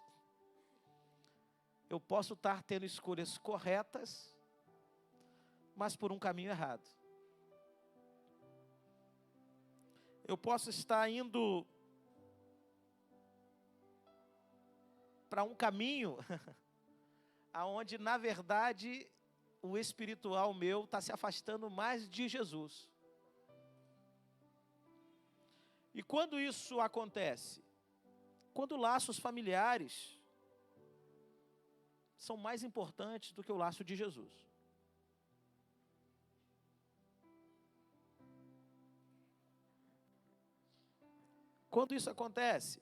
eu posso estar tendo escolhas corretas, mas por um caminho errado. Eu posso estar indo para um caminho aonde, na verdade, o espiritual meu está se afastando mais de Jesus. E quando isso acontece? Quando laços familiares são mais importantes do que o laço de Jesus. Quando isso acontece?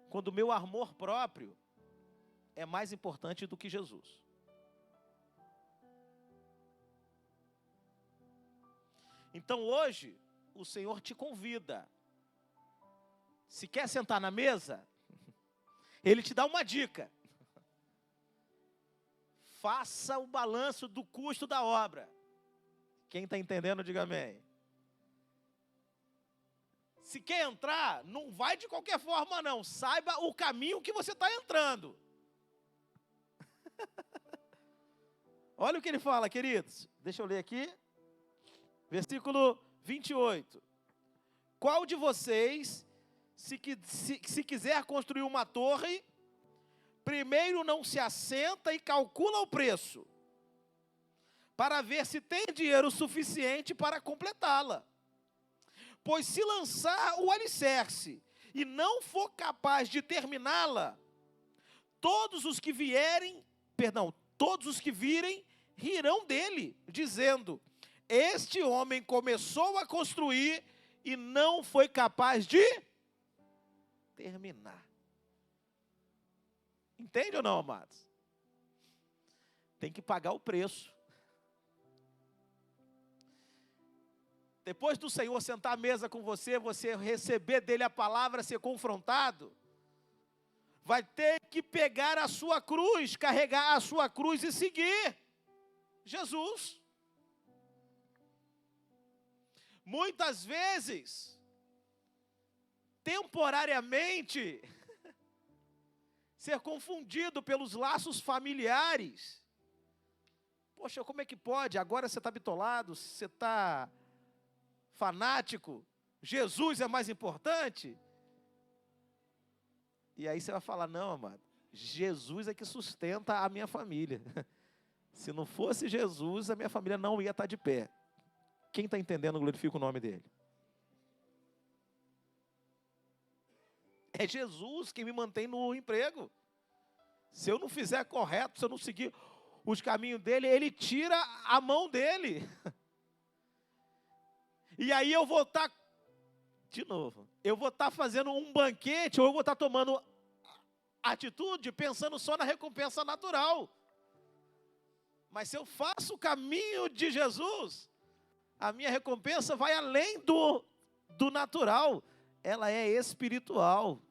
Quando o meu amor próprio é mais importante do que Jesus. Então hoje, o Senhor te convida. Se quer sentar na mesa, Ele te dá uma dica. Faça o balanço do custo da obra. Quem está entendendo, diga amém. Se quer entrar, não vai de qualquer forma não. Saiba o caminho que você está entrando. Olha o que ele fala, queridos. Deixa eu ler aqui. Versículo 28. Qual de vocês, se quiser construir uma torre, primeiro não se assenta e calcula o preço, para ver se tem dinheiro suficiente para completá-la. Pois se lançar o alicerce e não for capaz de terminá-la, todos os que virem, rirão dele, dizendo: este homem começou a construir e não foi capaz de terminar. Entende ou não, amados? Tem que pagar o preço. Depois do Senhor sentar à mesa com você, você receber dele a palavra, ser confrontado, vai ter que pegar a sua cruz, carregar a sua cruz e seguir Jesus. Muitas vezes, temporariamente, ser confundido pelos laços familiares. Poxa, como é que pode? Agora você está bitolado, você está fanático, Jesus é mais importante. E aí você vai falar: não, amado, Jesus é que sustenta a minha família. Se não fosse Jesus, a minha família não ia estar de pé. Quem está entendendo, glorifica o nome dele. É Jesus quem me mantém no emprego. Se eu não fizer correto, se eu não seguir os caminhos dele, ele tira a mão dele. E aí eu vou estar, de novo, eu vou estar fazendo um banquete, ou eu vou estar tomando atitude, pensando só na recompensa natural. Mas se eu faço o caminho de Jesus, a minha recompensa vai além do natural, ela é espiritual.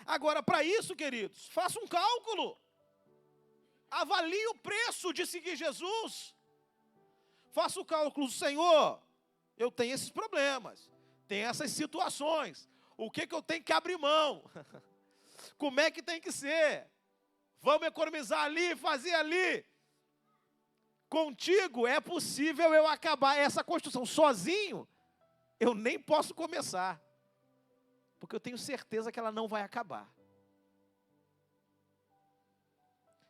Agora, para isso, queridos, faça um cálculo. Avalie o preço de seguir Jesus. Faça o cálculo: Senhor, eu tenho esses problemas, tenho essas situações, o que eu tenho que abrir mão? Como é que tem que ser? Vamos economizar ali, fazer ali. Contigo é possível eu acabar essa construção. Sozinho, eu nem posso começar, porque eu tenho certeza que ela não vai acabar.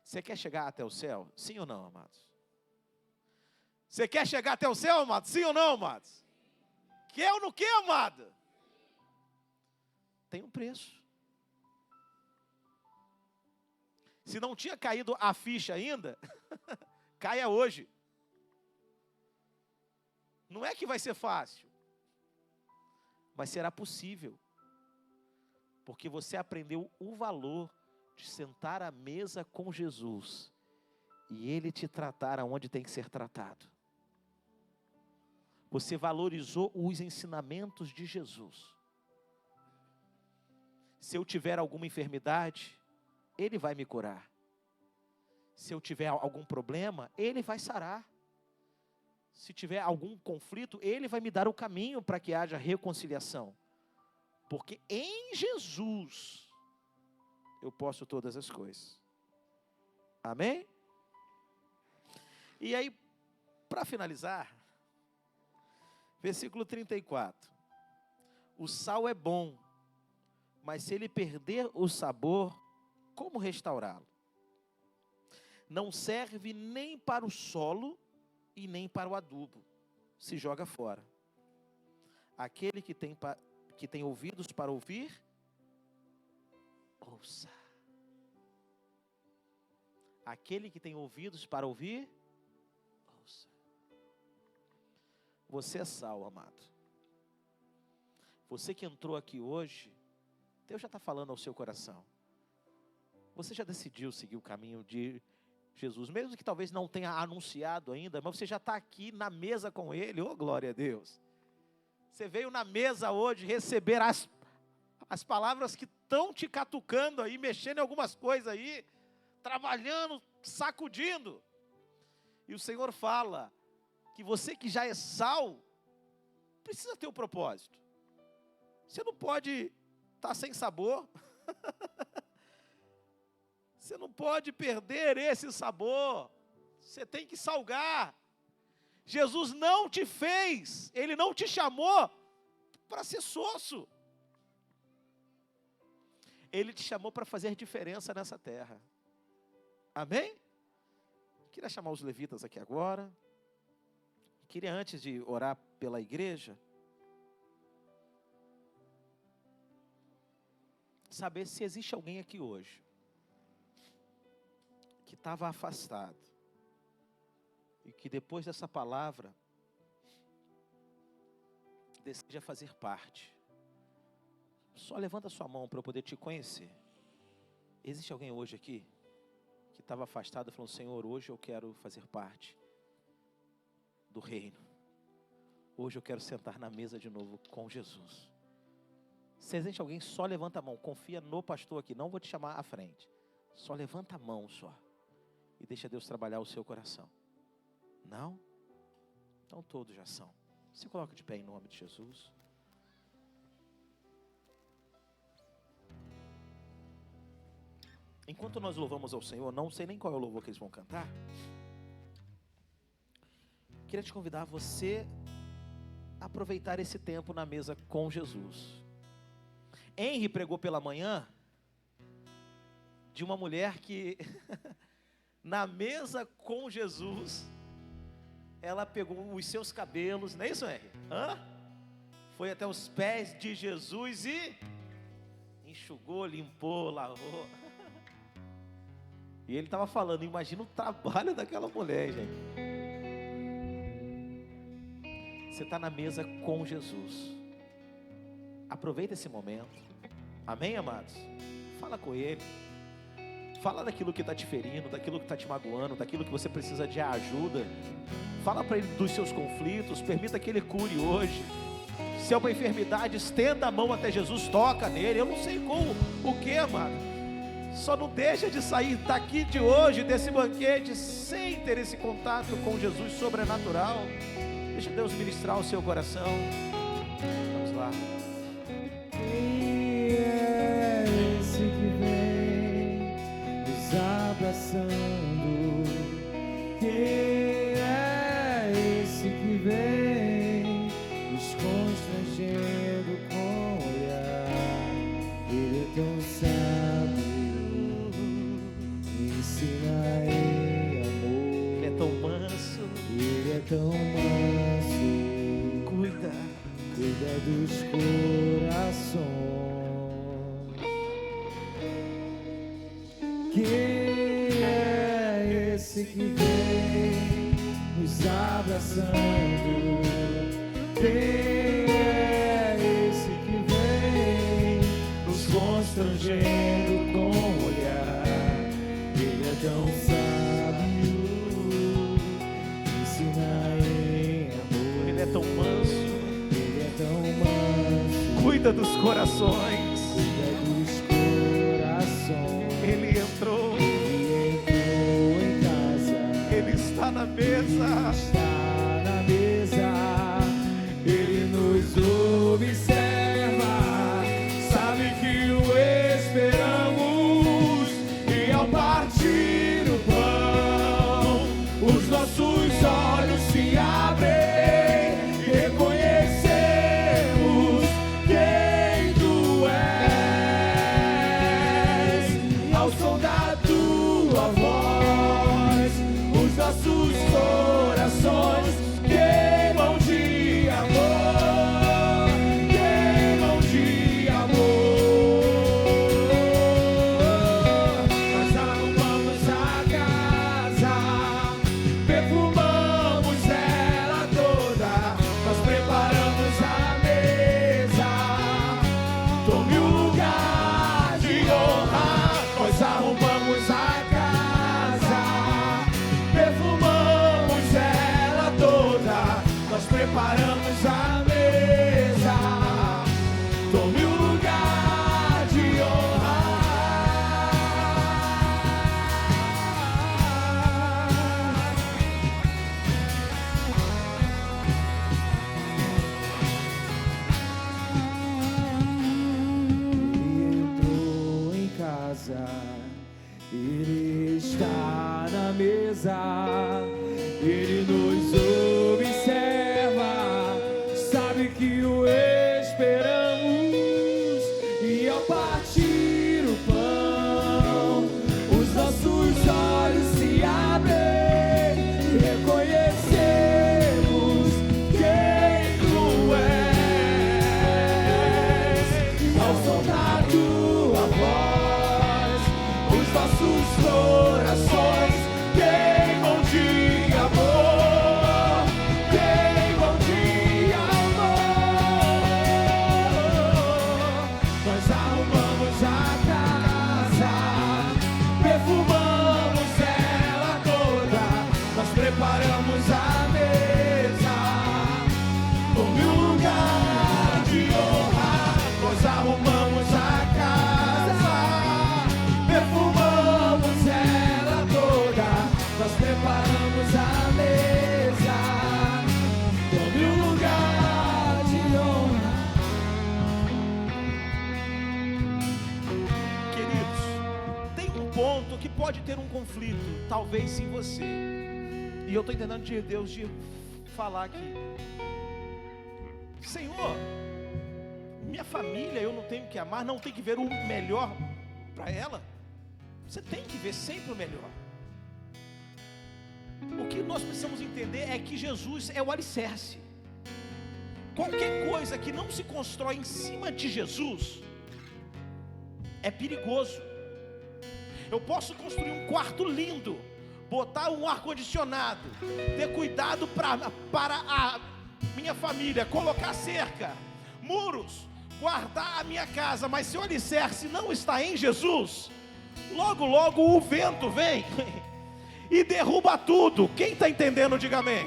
Você quer chegar até o céu? Sim ou não, amados? Você quer chegar até o céu, amados? Sim ou não, amados? Quer ou não quer, amado? Tem um preço. Se não tinha caído a ficha ainda, caia hoje. Não é que vai ser fácil, mas será possível. Porque você aprendeu o valor de sentar à mesa com Jesus e Ele te tratar aonde tem que ser tratado. Você valorizou os ensinamentos de Jesus. Se eu tiver alguma enfermidade, Ele vai me curar. Se eu tiver algum problema, Ele vai sarar. Se tiver algum conflito, Ele vai me dar o caminho para que haja reconciliação. Porque em Jesus eu posso todas as coisas. Amém? E aí, para finalizar, versículo 34. O sal é bom, mas se ele perder o sabor, como restaurá-lo? Não serve nem para o solo e nem para o adubo. Se joga fora. Aquele que tem ouvidos para ouvir, ouça. Aquele que tem ouvidos para ouvir, ouça. Você é sal, amado. Você que entrou aqui hoje, Deus já está falando ao seu coração. Você já decidiu seguir o caminho de Jesus, mesmo que talvez não tenha anunciado ainda, mas você já está aqui na mesa com Ele, oh glória a Deus. Você veio na mesa hoje receber as palavras que estão te catucando aí, mexendo em algumas coisas aí, trabalhando, sacudindo. E o Senhor fala que você que já é sal, precisa ter um propósito. Você não pode estar sem sabor. Você não pode perder esse sabor. Você tem que salgar. Jesus não te fez, Ele não te chamou para ser soço. Ele te chamou para fazer diferença nessa terra. Amém? Queria chamar os levitas aqui agora. Queria, antes de orar pela igreja, saber se existe alguém aqui hoje que estava afastado e que depois dessa palavra deseja fazer parte. Só levanta sua mão para eu poder te conhecer. Existe alguém hoje aqui que estava afastado e falou: Senhor, hoje eu quero fazer parte do reino. Hoje eu quero sentar na mesa de novo com Jesus. Se existe alguém, só levanta a mão. Confia no pastor aqui, não vou te chamar à frente. Só levanta a mão só. E deixa Deus trabalhar o seu coração. Não? Então todos já são. Se coloca de pé em nome de Jesus. Enquanto nós louvamos ao Senhor, não sei nem qual é o louvor que eles vão cantar. Queria te convidar a você aproveitar esse tempo na mesa com Jesus. Henry pregou pela manhã de uma mulher que na mesa com Jesus, ela pegou os seus cabelos, não é isso, Henry? Foi até os pés de Jesus e enxugou, limpou, lavou. E ele estava falando, imagina o trabalho daquela mulher, gente. Você está na mesa com Jesus. Aproveita esse momento. Amém, amados? Fala com Ele. Fala daquilo que está te ferindo, daquilo que está te magoando, daquilo que você precisa de ajuda. Fala para Ele dos seus conflitos. Permita que Ele cure hoje. Se é uma enfermidade, estenda a mão até Jesus, toca nele. Eu não sei como, o que, amado. Só não deixa de sair daqui de hoje, desse banquete, sem ter esse contato com Jesus sobrenatural. Deixa Deus ministrar o seu coração. Vamos lá. Quem é esse que vem nos abraçando? Quem é esse que vem nos constrangendo com o olhar? Ele é tão sábio, ensina em amor. Ele é tão manso. Ele é tão manso, cuida dos corações. Quem é esse que vem nos abraçando? Quem é esse que vem nos constrangendo com o olhar? Ele é tão sábio, ensina em amor. Ele é tão manso. Ele é tão manso, Cuida dos corações. cuida dos corações. Ele entrou. Ele entrou em casa, Ele está na mesa. está na mesa. Ele nos observa, sabe que o esperamos. E ao partir o pão, os nossos olhos se abrem. Reconhecemos quem tu és. Ao som da tua voz, os nossos corações queimam de amor, queimam de amor. Nós arrumamos a casa, perfumamos ela toda, nós preparamos a mesa. Tome o lugar de honra. Nós arrumamos a casa, perfumamos ela toda, nós preparamos a mesa. Tome o lugar de honra. Ele entrou em casa, ele está na mesa, ele nos observa, sabe que o esperamos. E ao partir o amado, que pode ter um conflito, talvez em você. E eu estou entendendo de Deus de falar aqui: Senhor, minha família eu não tenho que amar, não tenho que ver o melhor para ela. Você tem que ver sempre o melhor. O que nós precisamos entender é que Jesus é o alicerce. Qualquer coisa que não se constrói em cima de Jesus é perigoso. Eu posso construir um quarto lindo, botar um ar-condicionado, ter cuidado para a minha família, colocar cerca, muros, guardar a minha casa, mas se o alicerce não está em Jesus, logo logo o vento vem e derruba tudo. Quem está entendendo, diga amém.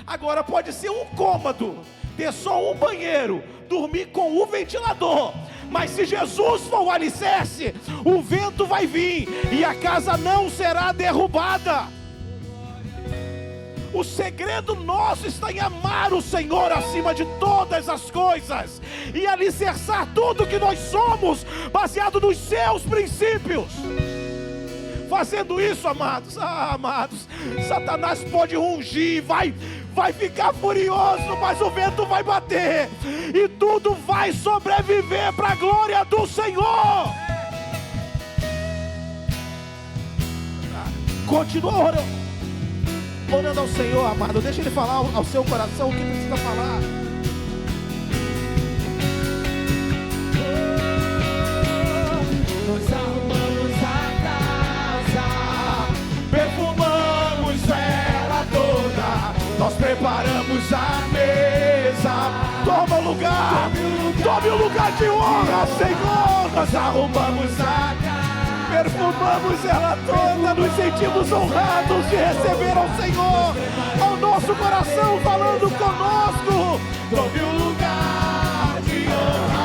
Agora pode ser um cômodo, ter só um banheiro, dormir com o ventilador, mas se Jesus for o alicerce, o vento vai vir e a casa não será derrubada. O segredo nosso está em amar o Senhor acima de todas as coisas e alicerçar tudo que nós somos baseado nos seus princípios. Fazendo isso, amados, amados, Satanás pode rugir, vai ficar furioso, mas o vento vai bater e tudo vai sobreviver para a glória do Senhor. Continua orando ao Senhor, amado. Deixa Ele falar ao seu coração o que precisa falar. Nós arrumamos a casa, perfumamos ela toda, nós preparamos a mesa. Toma o lugar, tome o lugar de honra, Senhor. Nós arrumamos a casa, perfumamos ela toda, nos sentimos honrados de receber ao Senhor, ao nosso coração falando conosco. Tome o lugar de honra.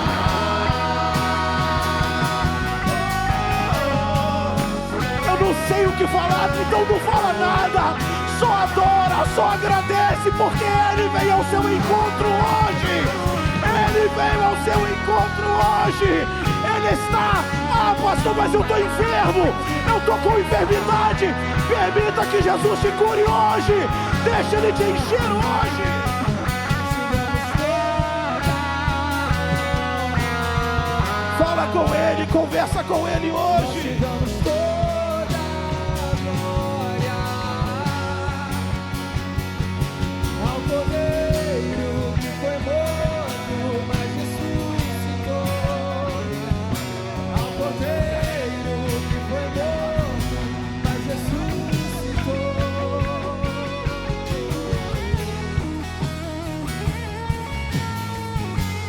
Eu não sei o que falar, então não fala nada, só adora, só agradece, porque Ele veio ao seu encontro hoje. Ele veio ao seu encontro hoje. Ele está, pastor, mas eu estou enfermo, eu estou com enfermidade. Permita que Jesus te cure hoje, deixa Ele te encher hoje. Fala com Ele, conversa com Ele hoje.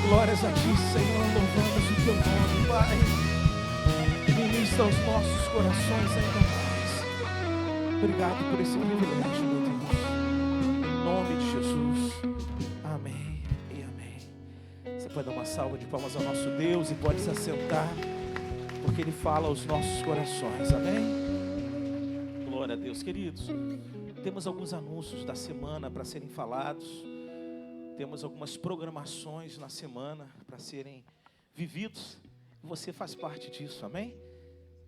Glórias a Ti, Senhor, louvamos o Teu nome, Pai. Ministra aos nossos corações ainda mais. Obrigado por esse privilégio, meu Deus. Em nome de Jesus. Amém e amém. Você pode dar uma salva de palmas ao nosso Deus e pode se assentar, porque Ele fala aos nossos corações. Amém? Glória a Deus, queridos. Temos alguns anúncios da semana para serem falados. Temos algumas programações na semana para serem vividos. Você faz parte disso, amém?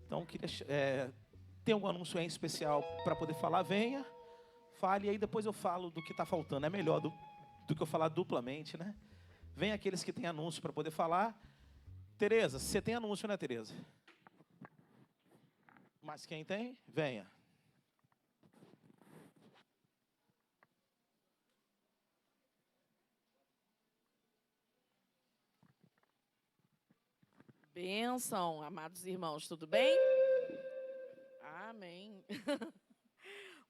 Então, tem algum anúncio em especial para poder falar? Venha, fale, e aí depois eu falo do que está faltando. É melhor do que eu falar duplamente, né? Vem aqueles que têm anúncio para poder falar. Tereza, você tem anúncio, né, Tereza? Mas quem tem, venha. Bênção, amados irmãos, tudo bem? Amém.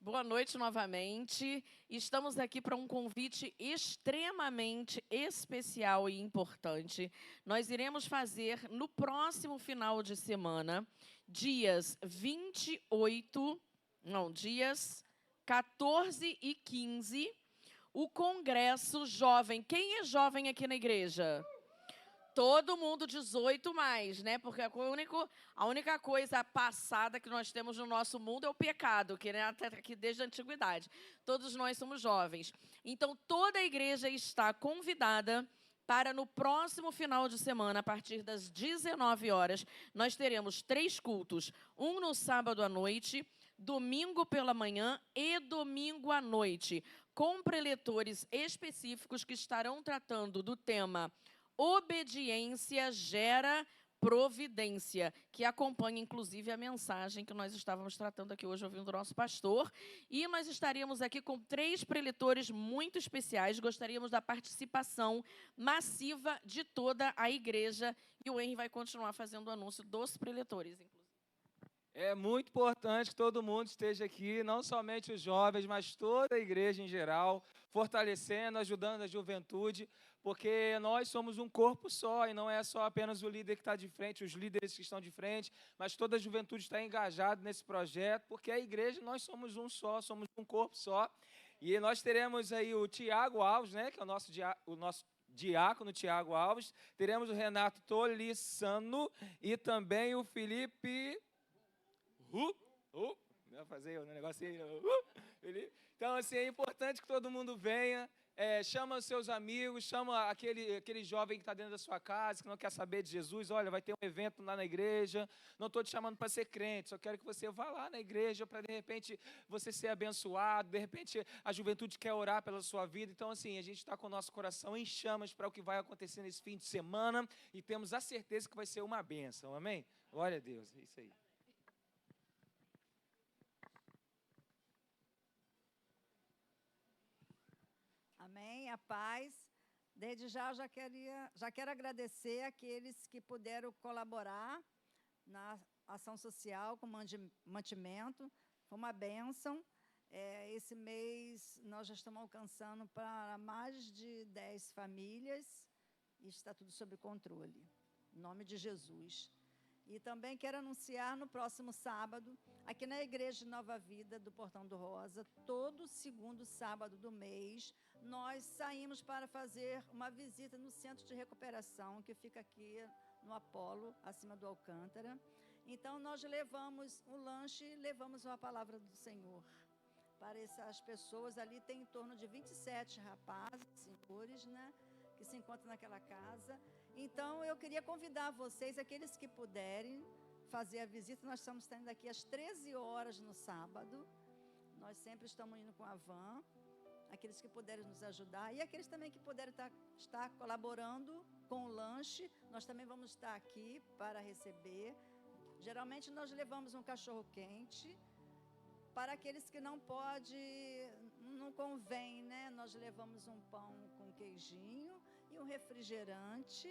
Boa noite novamente. Estamos aqui para um convite extremamente especial e importante. Nós iremos fazer no próximo final de semana, dias 14 e 15, o Congresso Jovem. Quem é jovem aqui na igreja? Todo mundo 18 mais, né? Porque a única coisa passada que nós temos no nosso mundo é o pecado, que né, até aqui desde a antiguidade. Todos nós somos jovens. Então, toda a igreja está convidada para no próximo final de semana, a partir das 19 horas, nós teremos 3 cultos. Um no sábado à noite, domingo pela manhã e domingo à noite, com preletores específicos que estarão tratando do tema Obediência Gera Providência, que acompanha, inclusive, a mensagem que nós estávamos tratando aqui hoje, ouvindo o nosso pastor. E nós estaríamos aqui com 3 preletores muito especiais. Gostaríamos da participação massiva de toda a igreja. E o Henry vai continuar fazendo o anúncio dos preletores, inclusive. É muito importante que todo mundo esteja aqui, não somente os jovens, mas toda a igreja em geral, fortalecendo, ajudando a juventude, porque nós somos um corpo só, e não é só apenas o líder que está de frente, os líderes que estão de frente, mas toda a juventude está engajada nesse projeto, porque a igreja, nós somos um só, somos um corpo só. E nós teremos aí o Tiago Alves, né, que é o nosso diácono Tiago Alves, teremos o Renato Tolissano e também o Felipe... Vou fazer um negócio aí. Então, assim, é importante que todo mundo venha. Chama os seus amigos, chama aquele jovem que está dentro da sua casa, que não quer saber de Jesus. Olha, vai ter um evento lá na igreja. Não estou te chamando para ser crente, só quero que você vá lá na igreja para, de repente, você ser abençoado. De repente, a juventude quer orar pela sua vida. Então, assim, a gente está com o nosso coração em chamas para o que vai acontecer nesse fim de semana e temos a certeza que vai ser uma bênção. Amém? Glória a Deus. É isso aí. Amém, a paz. Desde já eu já quero agradecer aqueles que puderam colaborar na ação social com mantimento. Foi uma bênção. Esse mês nós já estamos alcançando para mais de 10 famílias e está tudo sob controle. Em nome de Jesus. E também quero anunciar no próximo sábado, aqui na Igreja de Nova Vida do Portão do Rosa, todo segundo sábado do mês, nós saímos para fazer uma visita no centro de recuperação, que fica aqui no Apolo, acima do Alcântara. Então, nós levamos um lanche e levamos uma palavra do Senhor para essas pessoas. Ali tem em torno de 27 rapazes, senhores, né, que se encontram naquela casa. Então, eu queria convidar vocês, aqueles que puderem, fazer a visita. Nós estamos saindo daqui às 13 horas no sábado. Nós sempre estamos indo com a van. Aqueles que puderem nos ajudar. E aqueles também que puderem estar colaborando com o lanche. Nós também vamos estar aqui para receber. Geralmente, nós levamos um cachorro-quente. Para aqueles que não convém, né? Nós levamos um pão com queijinho e um refrigerante,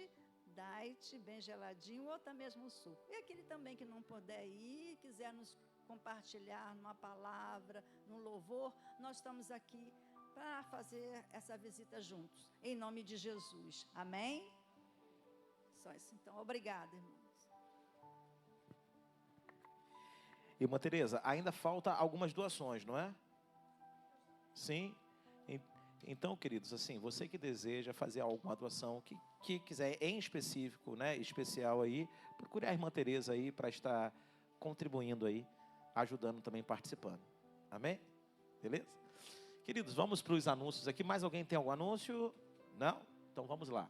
diet, bem geladinho, ou até mesmo um suco. E aquele também que não puder ir, quiser nos compartilhar numa palavra, num louvor, nós estamos aqui para fazer essa visita juntos, em nome de Jesus. Amém? Só isso, então. Obrigada, irmãos. Irmã Tereza, ainda falta algumas doações, não é? Sim? Então, queridos, assim, você que deseja fazer alguma doação, que quiser em específico, né, especial aí, procure a irmã Tereza aí para estar contribuindo aí, ajudando também, participando. Amém? Beleza? Queridos, vamos para os anúncios aqui. Mais alguém tem algum anúncio? Não? Então vamos lá.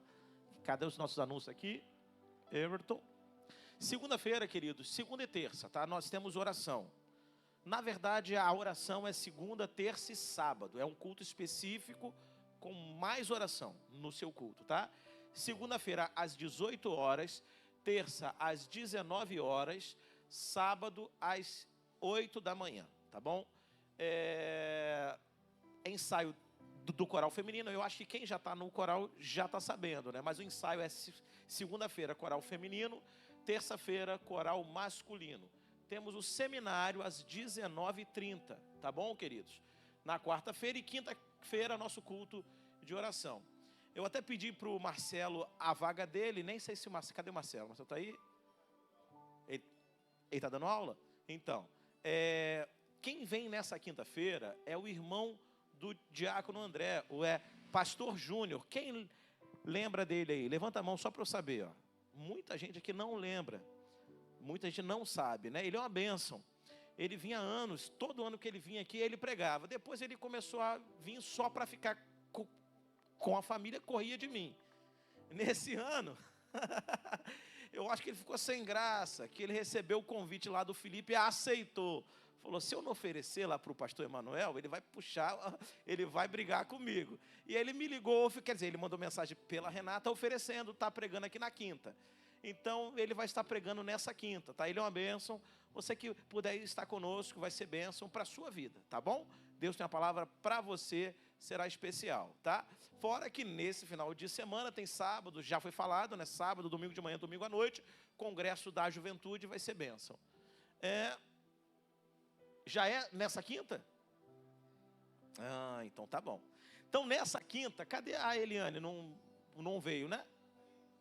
Cadê os nossos anúncios aqui? Everton. Segunda-feira, queridos, segunda e terça, tá? Nós temos oração. Na verdade, a oração é segunda, terça e sábado. É um culto específico com mais oração no seu culto, tá? Segunda-feira, às 18 horas. Terça, às 19 horas. Sábado, às 8 da manhã, tá bom? Ensaio do coral feminino. Eu acho que quem já está no coral já está sabendo, né? Mas o ensaio é segunda-feira, coral feminino. Terça-feira, coral masculino. Temos o seminário às 19h30, tá bom, queridos? Na quarta-feira e quinta-feira, nosso culto de oração. Eu até pedi para o Marcelo a vaga dele, nem sei se o Marcelo... Cadê o Marcelo? O Marcelo está aí? Ele está dando aula? Então, quem vem nessa quinta-feira é o irmão do diácono André, pastor Júnior. Quem lembra dele aí? Levanta a mão só para eu saber, ó. Muita gente aqui não lembra. Muita gente não sabe, né? Ele é uma bênção. Ele vinha há anos, todo ano que ele vinha aqui, ele pregava. Depois ele começou a vir só para ficar com a família, corria de mim. nesse ano, eu acho que ele ficou sem graça, que ele recebeu o convite lá do Felipe e aceitou. Falou, se eu não oferecer lá para o pastor Emanuel, ele vai puxar, ele vai brigar comigo. E ele me ligou, quer dizer, ele mandou mensagem pela Renata oferecendo, está pregando aqui na quinta. Então, ele vai estar pregando nessa quinta, tá? Ele é uma bênção. Você que puder estar conosco, vai ser bênção para a sua vida, tá bom? Deus tem uma palavra para você, será especial, tá? Fora que nesse final de semana tem sábado, já foi falado, né? Sábado, domingo de manhã, domingo à noite, Congresso da Juventude vai ser bênção. Já é nessa quinta? Ah, então tá bom. Então nessa quinta, cadê a Eliane? Não veio, né?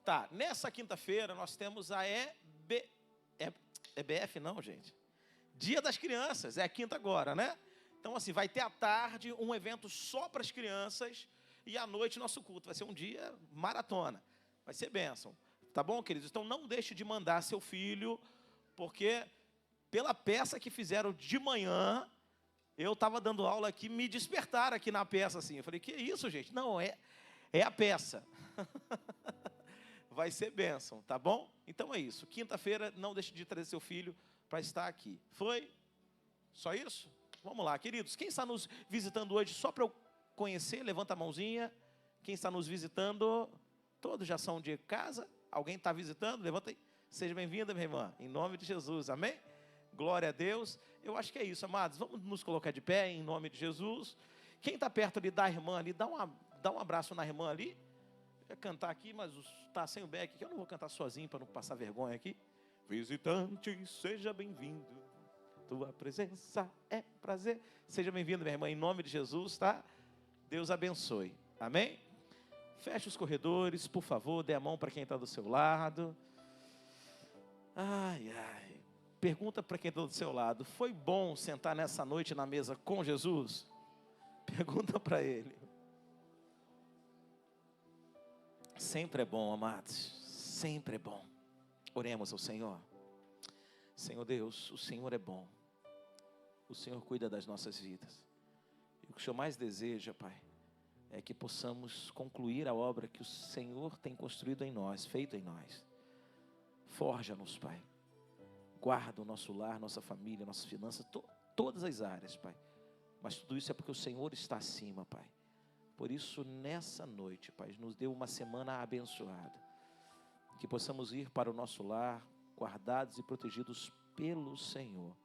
Tá, nessa quinta-feira nós temos a EBF não, gente. Dia das Crianças, é a quinta agora, né? Então assim, vai ter à tarde um evento só para as crianças e à noite nosso culto. Vai ser um dia maratona, vai ser bênção. Tá bom, queridos? Então não deixe de mandar seu filho, porque pela peça que fizeram de manhã, eu estava dando aula aqui, me despertaram aqui na peça assim. Eu falei, que isso, gente? Não, é a peça. Vai ser bênção, tá bom? Então é isso. Quinta-feira, não deixe de trazer seu filho para estar aqui. Foi? Só isso? Vamos lá, queridos. Quem está nos visitando hoje, só para eu conhecer, levanta a mãozinha. Quem está nos visitando, todos já são de casa. Alguém está visitando? Levanta aí. Seja bem-vinda, minha irmã. Em nome de Jesus, amém? Glória a Deus. Eu acho que é isso, amados. Vamos nos colocar de pé, em nome de Jesus. Quem está perto ali da irmã ali, dá um abraço na irmã ali. Eu ia cantar aqui, mas está sem o beck aqui. Eu não vou cantar sozinho para não passar vergonha aqui. Visitante, seja bem-vindo. Tua presença é prazer. Seja bem-vindo, minha irmã, em nome de Jesus, tá? Deus abençoe. Amém? Feche os corredores, por favor. Dê a mão para quem está do seu lado. Ai, ai. Pergunta para quem está do seu lado. Foi bom sentar nessa noite na mesa com Jesus? Pergunta para ele. Sempre é bom, amados. Sempre é bom. Oremos ao Senhor. Senhor Deus, o Senhor é bom. O Senhor cuida das nossas vidas. E o que o Senhor mais deseja, Pai, é que possamos concluir a obra que o Senhor tem construído em nós, feito em nós. Forja-nos, Pai. Guarda o nosso lar, nossa família, nossas finanças, todas as áreas, Pai. Mas tudo isso é porque o Senhor está acima, Pai. Por isso, nessa noite, Pai, nos dê uma semana abençoada. Que possamos ir para o nosso lar, guardados e protegidos pelo Senhor.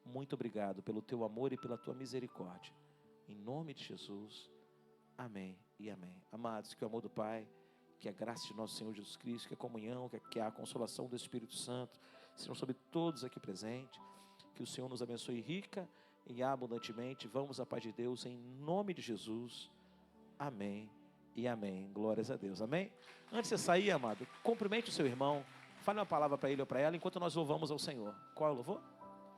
Muito obrigado pelo Teu amor e pela Tua misericórdia. Em nome de Jesus, amém e amém. Amados, que o amor do Pai, que a graça de nosso Senhor Jesus Cristo, que a comunhão, que a consolação do Espírito Santo, sejam sobre todos aqui presentes. Que o Senhor nos abençoe rica e abundantemente. Vamos à paz de Deus, em nome de Jesus. Amém e amém. Glórias a Deus. Amém? Antes de você sair, amado, cumprimente o seu irmão. Fale uma palavra para ele ou para ela, enquanto nós louvamos ao Senhor. Qual é o louvor?